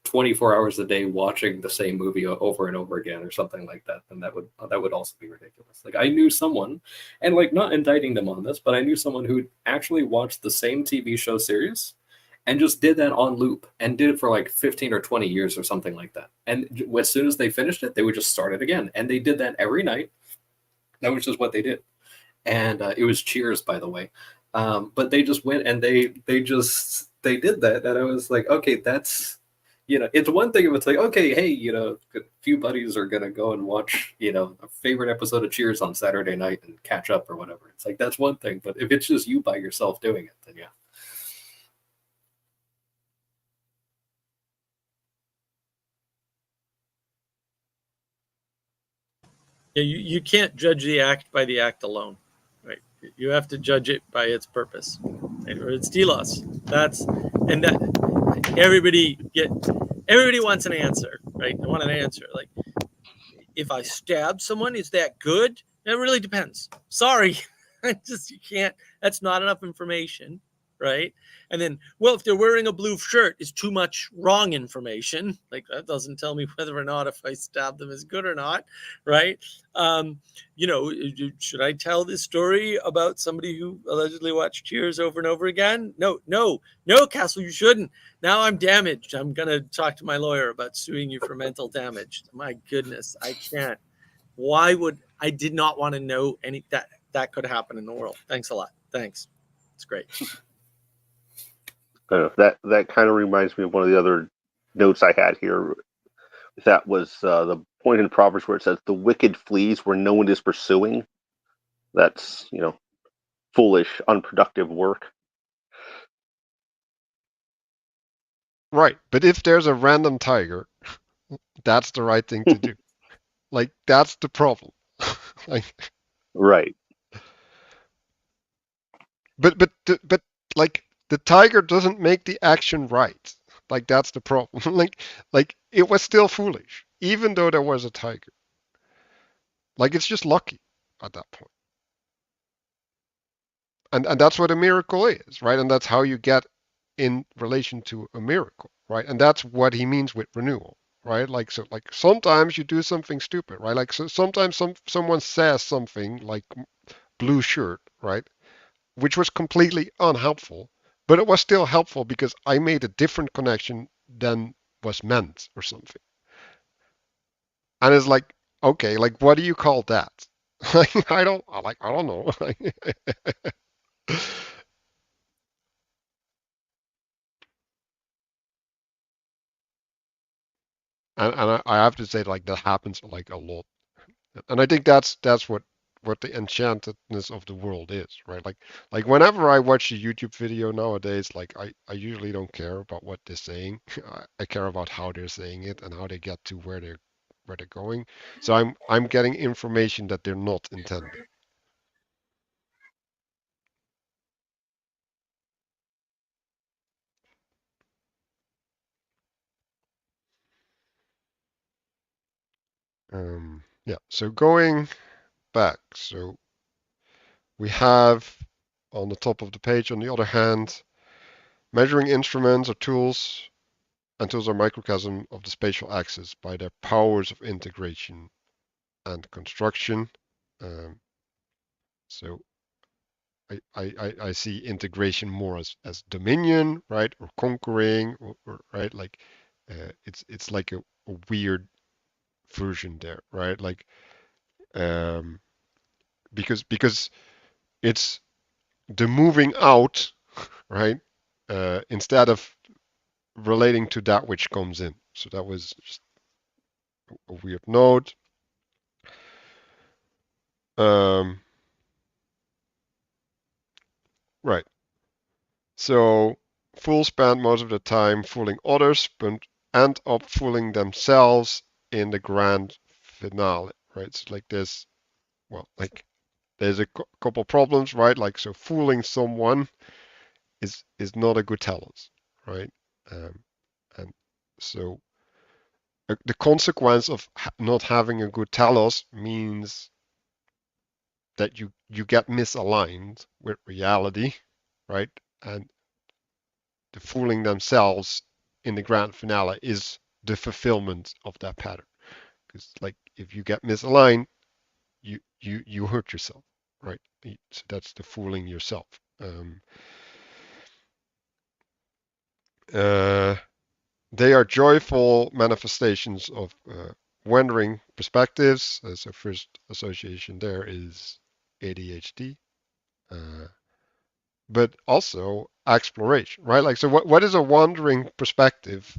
24 hours a day watching the same movie over and over again or something like that, then that would also be ridiculous. Like I knew someone, and like not indicting them on this, but I knew someone who actually watched the same TV show series and just did that on loop and did it for like 15 or 20 years or something like that. And as soon as they finished it, they would just start it again. And they did that every night. That was just what they did. And it was Cheers, by the way. But they just went and they did that. And I was like, okay, that's, it's one thing if it's like, okay, hey, a few buddies are going to go and watch, a favorite episode of Cheers on Saturday night and catch up or whatever. It's like, that's one thing. But if it's just you by yourself doing it, then yeah. Yeah, you can't judge the act by the act alone, right? You have to judge it by its purpose, right? Or its telos. And that everybody wants an answer, right? They want an answer. Like, if I stab someone, is that good? It really depends. Sorry, you can't. That's not enough information, right? And then, well, if they're wearing a blue shirt, is too much wrong information. Like that doesn't tell me whether or not if I stab them is good or not, right? Should I tell this story about somebody who allegedly watched Cheers over and over again? No, Castle, you shouldn't. Now I'm damaged. I'm gonna talk to my lawyer about suing you for mental damage. My goodness, I can't. Why would I did not want to know any that could happen in the world? Thanks a lot. Thanks. It's great. That kind of reminds me of one of the other notes I had here. That was the point in Proverbs where it says, "The wicked flees where no one is pursuing." That's foolish, unproductive work. Right, but if there's a random tiger, that's the right thing to do. Like that's the problem. Like, Right. but like the tiger doesn't make the action right. Like that's the problem. like it was still foolish, even though there was a tiger. Like it's just lucky at that point. And that's what a miracle is, right? And that's how you get in relation to a miracle, right? And that's what he means with renewal, right? Like so, like sometimes you do something stupid, right? Like so sometimes someone says something like blue shirt, right? Which was completely unhelpful, but it was still helpful because I made a different connection than was meant or something. And it's like, okay, like what do you call that? Like I don't know. And I have to say like that happens like a lot. And I think that's what the enchantedness of the world is, right? Like whenever I watch a YouTube video nowadays, like I usually don't care about what they're saying. I care about how they're saying it and how they get to where they're going. So I'm getting information that they're not intending. Yeah. So going back, so We have on the top of the page, on the other hand, measuring instruments or tools, and tools are microcosm of the spatial axis by their powers of integration and construction. So I see integration more as dominion, right, or conquering, or right, like it's like a weird version there, right, like because it's the moving out, right, instead of relating to that which comes in. So that was just a weird note. Right. So fools spend most of the time fooling others, but end up fooling themselves in the grand finale, right? So like there's, well, like there's a couple problems, right? Like so, fooling someone is not a good telos, right? And so the consequence of not having a good telos means that you get misaligned with reality, right? And the fooling themselves in the grand finale is the fulfillment of that pattern. Because like if you get misaligned, you hurt yourself, right? So that's the fooling yourself. Uh, they are joyful manifestations of wandering perspectives. So first association there is ADHD. But also exploration, right? Like, so what is a wandering perspective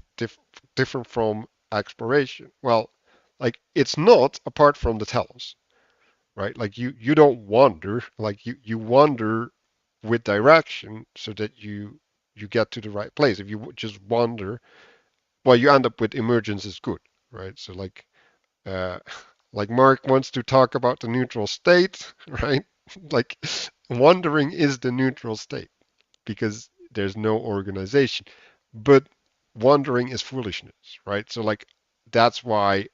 different from exploration? Well, like it's not apart from the telos, right? Like you don't wander, like you wander with direction so that you get to the right place. If you just wander, well, you end up with emergence is good, right? So uh, like Mark wants to talk about the neutral state, right? Like wandering is the neutral state because there's no organization. But wandering is foolishness, right? So like that's why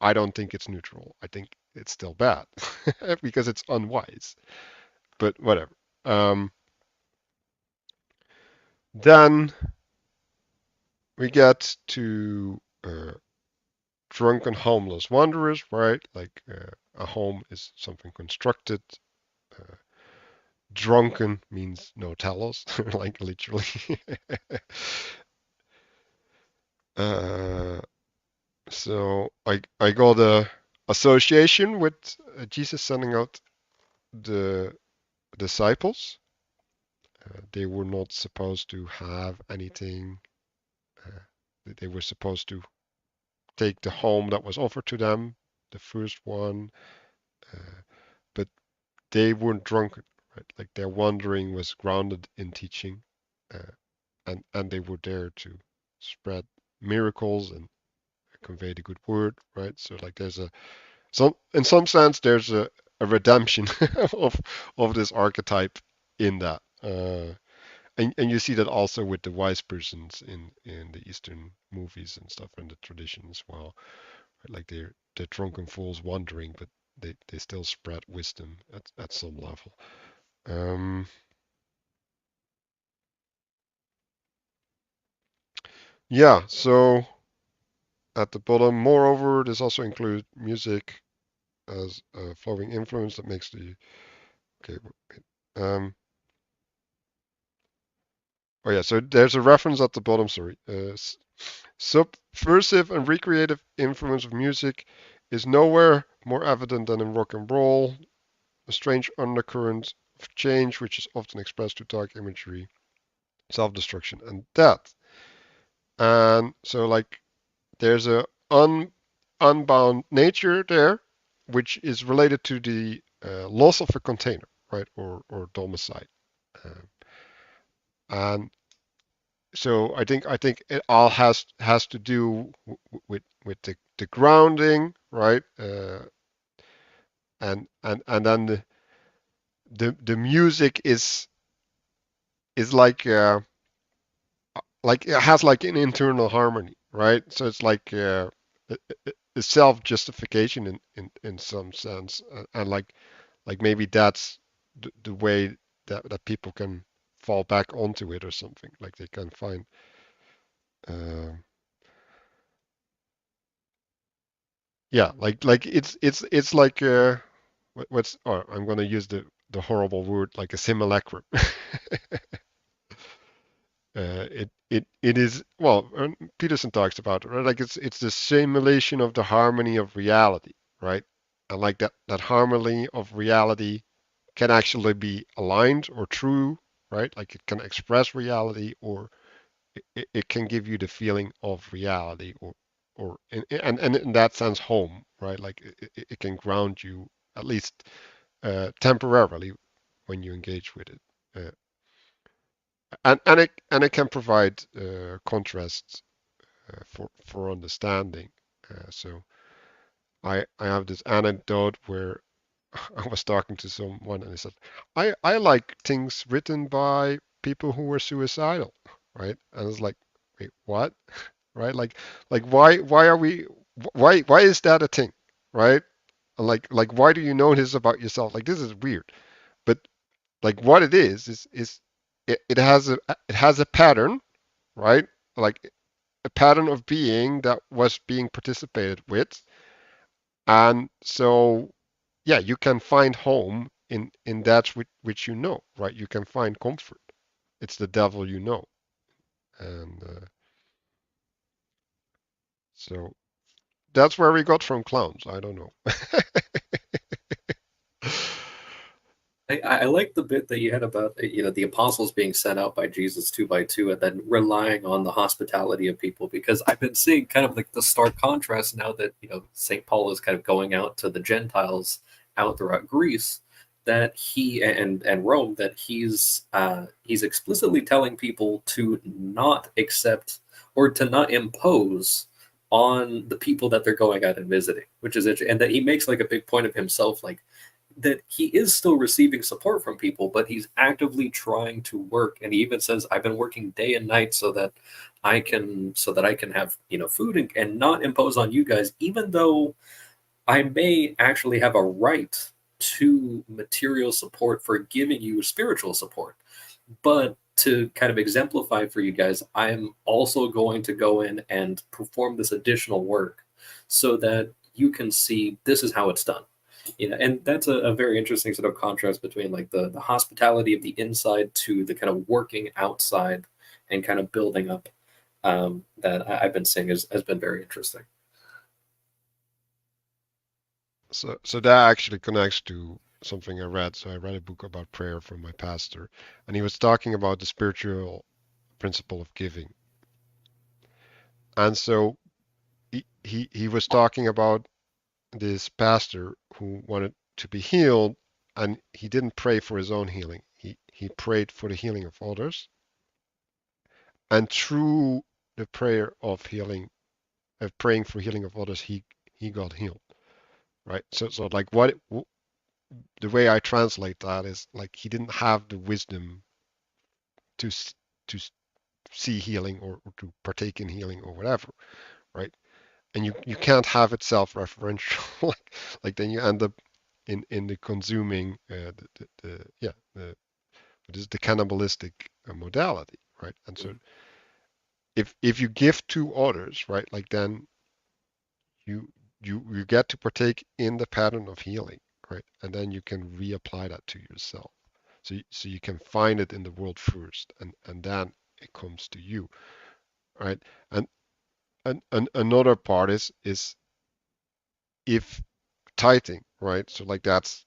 I don't think it's neutral. I think it's still bad because it's unwise. But whatever. Um, then we get to drunken homeless wanderers, right? Like a home is something constructed. Uh, Drunken means no telos, like literally. uh, So I got a association with Jesus sending out the disciples. They were not supposed to have anything. Uh, they were supposed to take the home that was offered to them, the first one, uh, but they weren't drunken, right? Like their wandering was grounded in teaching, uh, and they were there to spread miracles and convey the good word, right? So like there's a in some sense there's a redemption of this archetype in that. And you see that also with the wise persons in the Eastern movies and stuff and the tradition as well. Right? Like they're drunken fools wandering, but they still spread wisdom at some level. Yeah, so at the bottom, moreover, this also includes music as a flowing influence that makes the okay. Um, Oh yeah, so there's a reference at the bottom, sorry. Subversive and recreative influence of music is nowhere more evident than in rock and roll, a strange undercurrent of change which is often expressed through dark imagery, self-destruction, and death. And so like there's a unbound nature there, which is related to the loss of a container, right, or domicile. Uh, and so I think it all has to do with the grounding, right? And then the music is like it has like an internal harmony, right? So it's like a self justification in some sense, and like maybe that's the way that people can fall back onto it or something. Like they can find. Uh, yeah, like it's like what's oh I'm gonna use the horrible word like a simulacrum. It is well. Peterson talks about it, right? Like it's the simulation of the harmony of reality, right? And like that harmony of reality can actually be aligned or true, right? Like it can express reality, or it can give you the feeling of reality, or and in that sense, home, right? Like it can ground you at least temporarily when you engage with it. And it can provide contrasts for understanding. So I have this anecdote where I was talking to someone and he said, I like things written by people who were suicidal, right? And I was like, wait, what? Right? Like why are we why is that a thing? Right? And like why do you know this about yourself? Like this is weird. But like what it is it has a pattern, right? Like a pattern of being that was being participated with. And so yeah, you can find home in that which you know, right? You can find comfort. It's the devil you know. And so that's where we got from clowns. I don't know. I like the bit that you had about the apostles being sent out by Jesus two by two and then relying on the hospitality of people, because I've been seeing kind of like the stark contrast now that St. Paul is kind of going out to the Gentiles out throughout Greece, that he and Rome, that he's explicitly telling people to not accept or to not impose on the people that they're going out and visiting, which is interesting, and that he makes like a big point of himself, like that he is still receiving support from people, but he's actively trying to work. And he even says, I've been working day and night so that I can have food and not impose on you guys, even though I may actually have a right to material support for giving you spiritual support. But to kind of exemplify for you guys, I'm also going to go in and perform this additional work so that you can see this is how it's done. And that's a very interesting sort of contrast between like the hospitality of the inside to the kind of working outside and kind of building up, that I've been seeing has been very interesting. So that actually connects to something I read. So I read a book about prayer from my pastor, and he was talking about the spiritual principle of giving. And so he was talking about this pastor who wanted to be healed, and he didn't pray for his own healing. He prayed for the healing of others, and through the prayer of healing, of praying for healing of others, he got healed. Right. So like the way I translate that is like he didn't have the wisdom to to see healing or to partake in healing or whatever, right? And you can't have it self-referential, like then you end up in the consuming the yeah the what is the cannibalistic modality, right? And so if you give to others, right, like then you you get to partake in the pattern of healing, right? And then you can reapply that to yourself. So you can find it in the world first, and then it comes to you, right? And and another part is if tithing, right? So like that's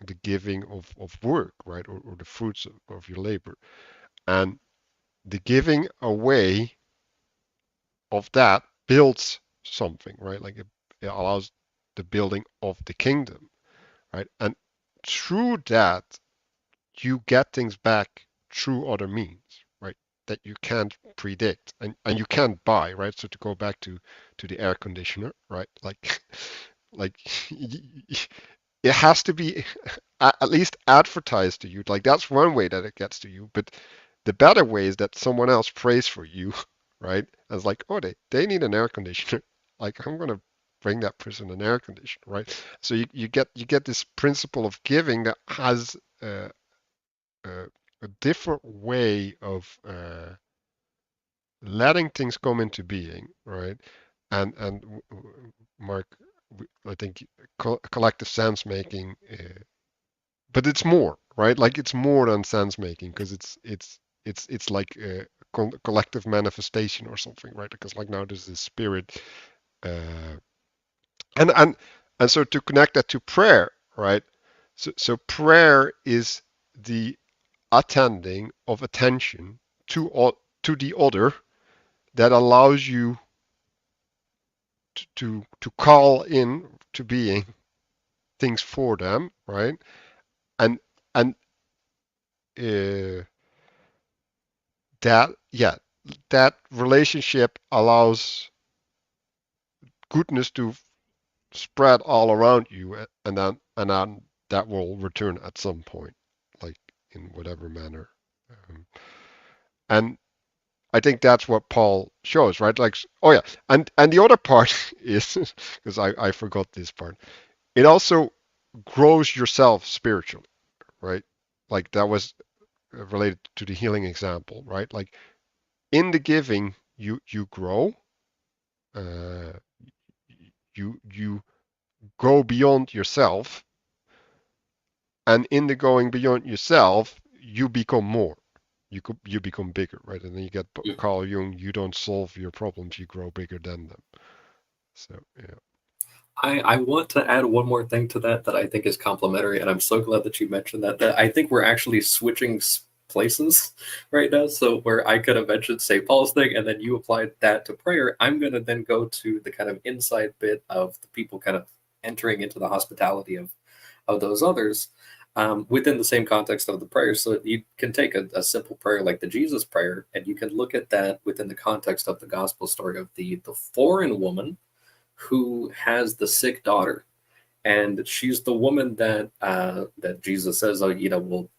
the giving of work, right? Or the fruits of your labor. And the giving away of that builds something, right? Like it allows the building of the kingdom, right? And through that, you get things back through other means, right? That you can't predict and you can't buy, right? So to go back to the air conditioner, right? Like like it has to be at least advertised to you. Like that's one way that it gets to you, but the better way is that someone else prays for you, right? As like, oh, they need an air conditioner. Like I'm gonna bring that person an air conditioner, right? So you get this principle of giving that has a, a different way of letting things come into being, right? And Mark, I think collective sense making, but it's more, right? Like it's more than sense making because it's like a collective manifestation or something, right? Because like now there's this spirit, uh, and and and so to connect that to prayer, right? So prayer is the attending of attention to the other that allows you to call in to being things for them, right? And and uh, that yeah, that relationship allows goodness to spread all around you, and then that will return at some point, like in whatever manner. Um, and I think that's what Paul shows, right? Like, oh yeah, and the other part is because I forgot this part. It also grows yourself spiritually, right? Like that was related to the healing example, right? Like in the giving, you grow, uh, you go beyond yourself, and in the going beyond yourself, you become more. You become bigger, right? And then you get Carl Jung. You don't solve your problems; you grow bigger than them. So yeah. I want to add one more thing to that that I think is complementary, and I'm so glad that you mentioned that. That I think we're actually switching places right now. So where I could have mentioned St. Paul's thing, and then you applied that to prayer, I'm going to then go to the kind of inside bit of the people kind of entering into the hospitality of those others within the same context of the prayer. So you can take a simple prayer like the Jesus prayer, and you can look at that within the context of the gospel story of the foreign woman who has the sick daughter, and she's the woman that Jesus says, oh, well,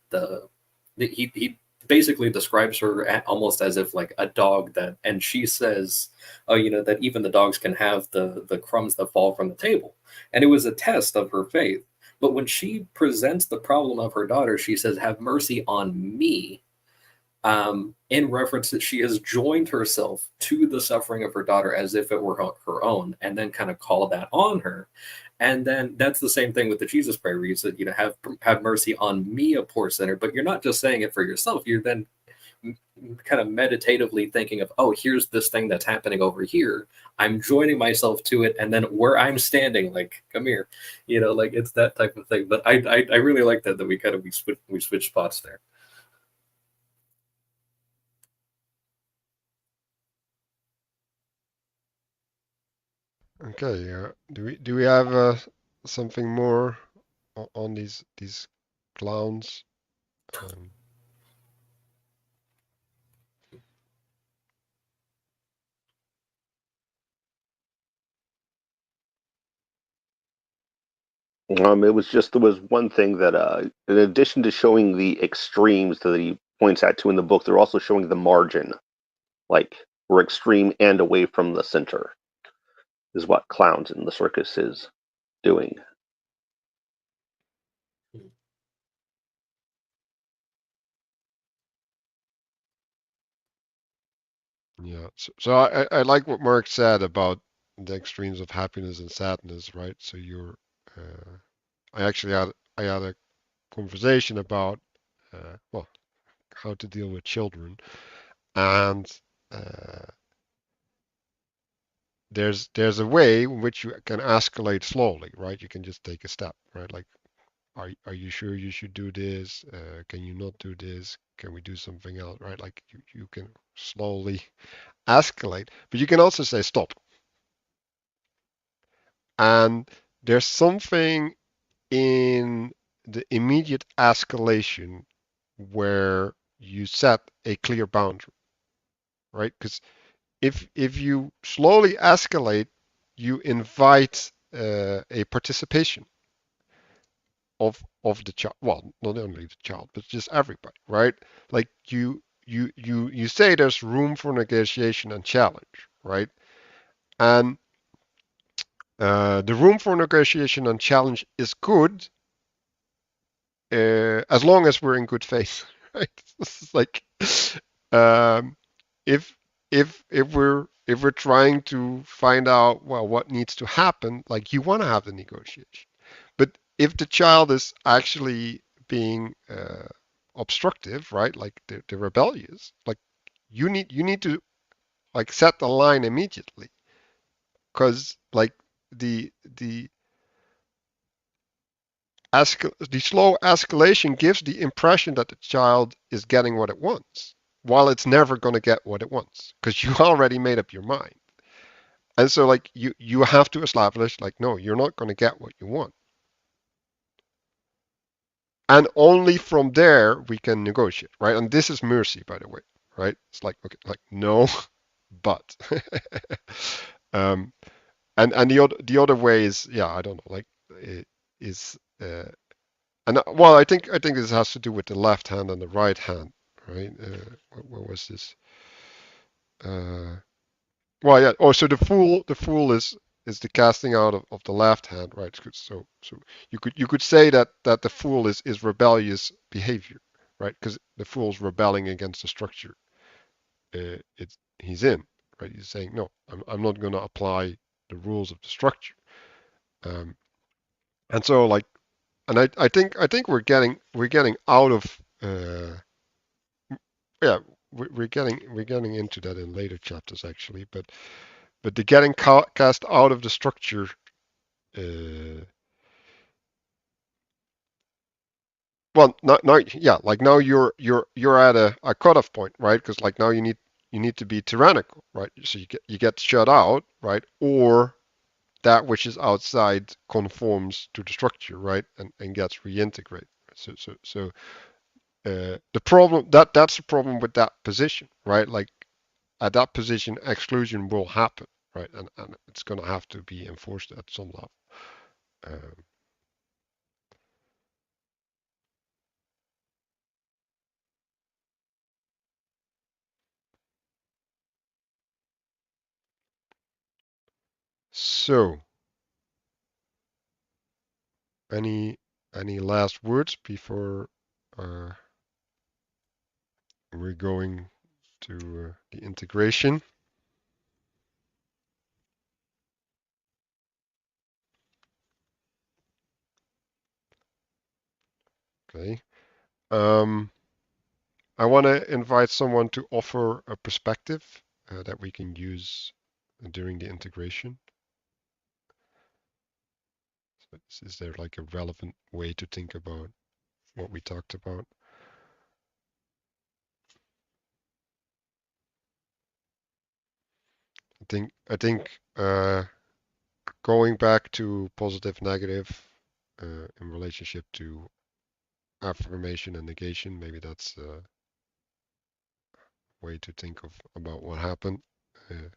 he basically describes her almost as if like a dog that, and she says, oh, that even the dogs can have the crumbs that fall from the table, and it was a test of her faith. But when she presents the problem of her daughter, she says, have mercy on me, in reference that she has joined herself to the suffering of her daughter as if it were her own, and then kind of call that on her. And then that's the same thing with the Jesus prayer, where you said, have mercy on me, a poor sinner. But you're not just saying it for yourself. You're then kind of meditatively thinking of, oh, here's this thing that's happening over here. I'm joining myself to it, and then where I'm standing, like, come here, like it's that type of thing. But I really like that we kind of we switch spots there. Okay. Do we have something more on these clowns? Um, It was just, there was one thing that, in addition to showing the extremes that he points out to in the book, they're also showing the margin, like we're extreme and away from the center, is what clowns in the circus is doing. yeah. So I like what Mark said about the extremes of happiness and sadness, right? So uh, I had a conversation about well, how to deal with children, and uh, there's a way in which you can escalate slowly, right? You can just take a step, right? Like, are you sure you should do this? Can you not do this? Can we do something else, right? Like you can slowly escalate, but you can also say stop. And there's something in the immediate escalation where you set a clear boundary, right? Because if you slowly escalate, you invite a participation of the child. Well, not only the child, but just everybody, right? Like you say there's room for negotiation and challenge, right? And the room for negotiation and challenge is good as long as we're in good faith, right? This is like, um, if if we're trying to find out, well, what needs to happen, like, you want to have the negotiation, but if the child is actually being obstructive, right? Like they're rebellious, like you need to like set the line immediately, because like the the slow escalation gives the impression that the child is getting what it wants, while it's never going to get what it wants, because you already made up your mind. And so like you have to establish, like, no, you're not going to get what you want. And only from there we can negotiate, right? And this is mercy, by the way, right? It's like, okay, like, no, but um and the other way is, yeah, I don't know, like, is and well, I think this has to do with the left hand and the right hand, right? What was this? Uh, well, yeah. Oh, so the fool is the casting out of the left hand, right? So you could say that the fool is rebellious behavior, right? Because the fool's rebelling against the structure it's he's in, right? He's saying, no, I'm not going to apply the rules of the structure. Um, and so like, and I think we're getting out of yeah, we're getting into that in later chapters, actually, but the getting cast out of the structure, uh, well, now, yeah, like, now you're at a cutoff point, right? Because like, now you need to be tyrannical, right? So you get shut out, right? Or that which is outside conforms to the structure, right? And gets reintegrated. So the problem, that's the problem with that position, right? Like, at that position, exclusion will happen, right? And it's going to have to be enforced at some level. Um, so, any any last words before uh, we're going to the integration? Okay. Um, I want to invite someone to offer a perspective that we can use during the integration. So is there like a relevant way to think about what we talked about? I think going back to positive negative in relationship to affirmation and negation, maybe that's a way to think of about what happened. Uh,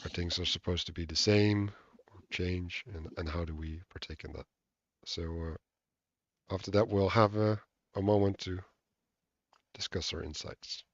are things are supposed to be the same or change, and how do we partake in that? So after that, we'll have a moment to discuss our insights.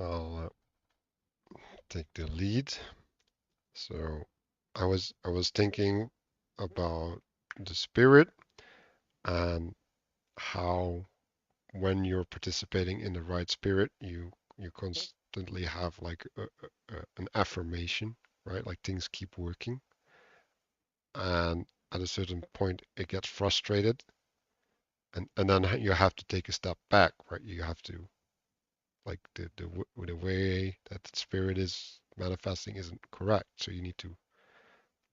I'll take the lead. So I was thinking about the spirit and how when you're participating in the right spirit, you constantly have like an affirmation, right? Like things keep working, and at a certain point it gets frustrated, and then you have to take a step back, right? You have to like the way that the spirit is manifesting isn't correct, so you need to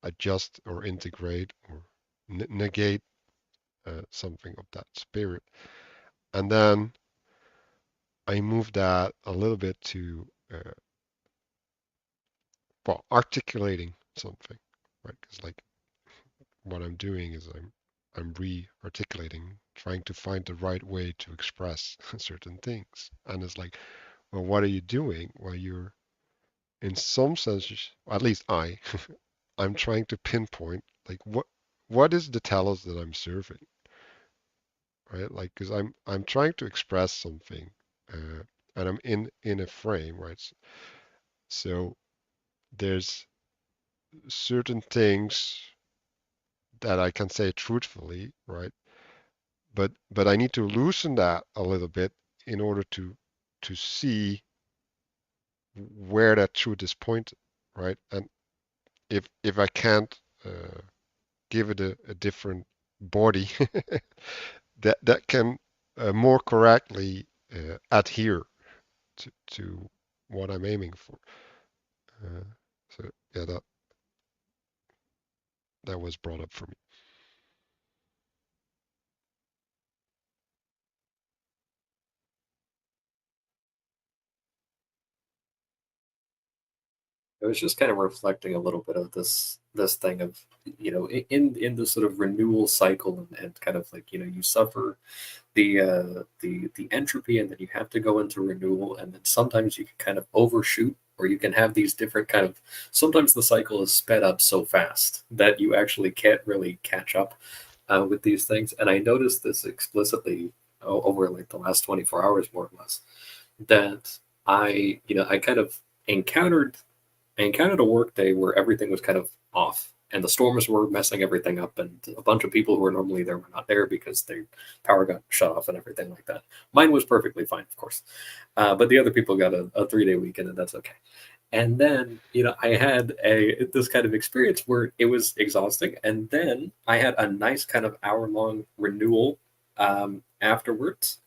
adjust or integrate or negate something of that spirit. And then I moved that a little bit to well, articulating something, right? Because like what I'm doing is I'm re-articulating, trying to find the right way to express certain things. And it's like, well, what are you doing? Well, you're in some sense, at least I'm trying to pinpoint like what is the telos that I'm serving, right? Like, because I'm trying to express something, and I'm in a frame, right? So there's certain things that I can say truthfully, right? But I need to loosen that a little bit in order to see where that truth is pointed, right? And if I can't give it a different body that can more correctly adhere to what I'm aiming for. Uh, so yeah, that was brought up for me. I was just kind of reflecting a little bit of this thing of, in the sort of renewal cycle, and kind of like, you suffer the entropy, and then you have to go into renewal, and then sometimes you can kind of overshoot, or you can have these different kind of, sometimes the cycle is sped up so fast that you actually can't really catch up with these things. And I noticed this explicitly over like the last 24 hours, more or less, that I kind of encountered I encountered a work day where everything was kind of off, and the storms were messing everything up, and a bunch of people who were normally there were not there because their power got shut off and everything like that. Mine was perfectly fine, of course, but the other people got a 3-day weekend, and that's okay. And then, I had this kind of experience where it was exhausting, and then I had a nice kind of hour-long renewal afterwards,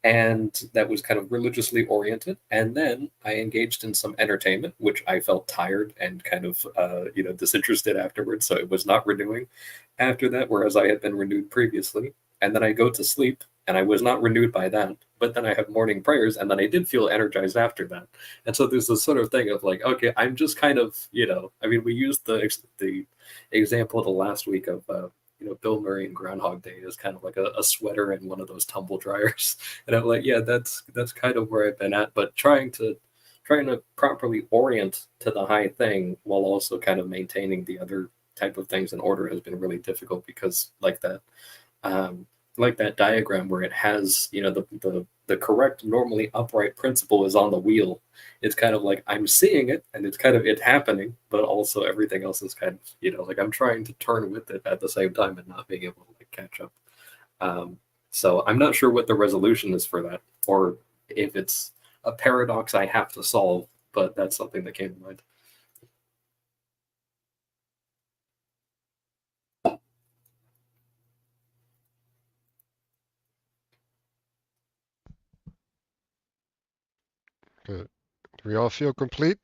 and that was kind of religiously oriented. And then I engaged in some entertainment, which I felt tired and kind of disinterested afterwards. So it was not renewing after that, whereas I had been renewed previously. And then I go to sleep, and I was not renewed by that. But then I have morning prayers, and then I did feel energized after that. And so there's this sort of thing of like, okay, I'm just kind of, I mean, we used the example the last week of Bill Murray in Groundhog Day is kind of like a sweater and one of those tumble dryers. And I'm like, yeah, that's kind of where I've been at, but trying to properly orient to the high thing while also kind of maintaining the other type of things in order has been really difficult, because like that diagram where it has, the correct normally upright principle is on the wheel. It's kind of like I'm seeing it, and it's happening, but also everything else is kind of, like I'm trying to turn with it at the same time and not being able to like catch up. So I'm not sure what the resolution is for that, or if it's a paradox I have to solve, but that's something that came to mind. Good. Do we all feel complete?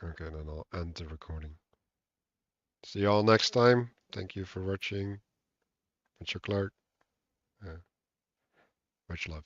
Okay, then I'll end the recording. See you all next time. Thank you for watching. Matthieu Clark. Much love.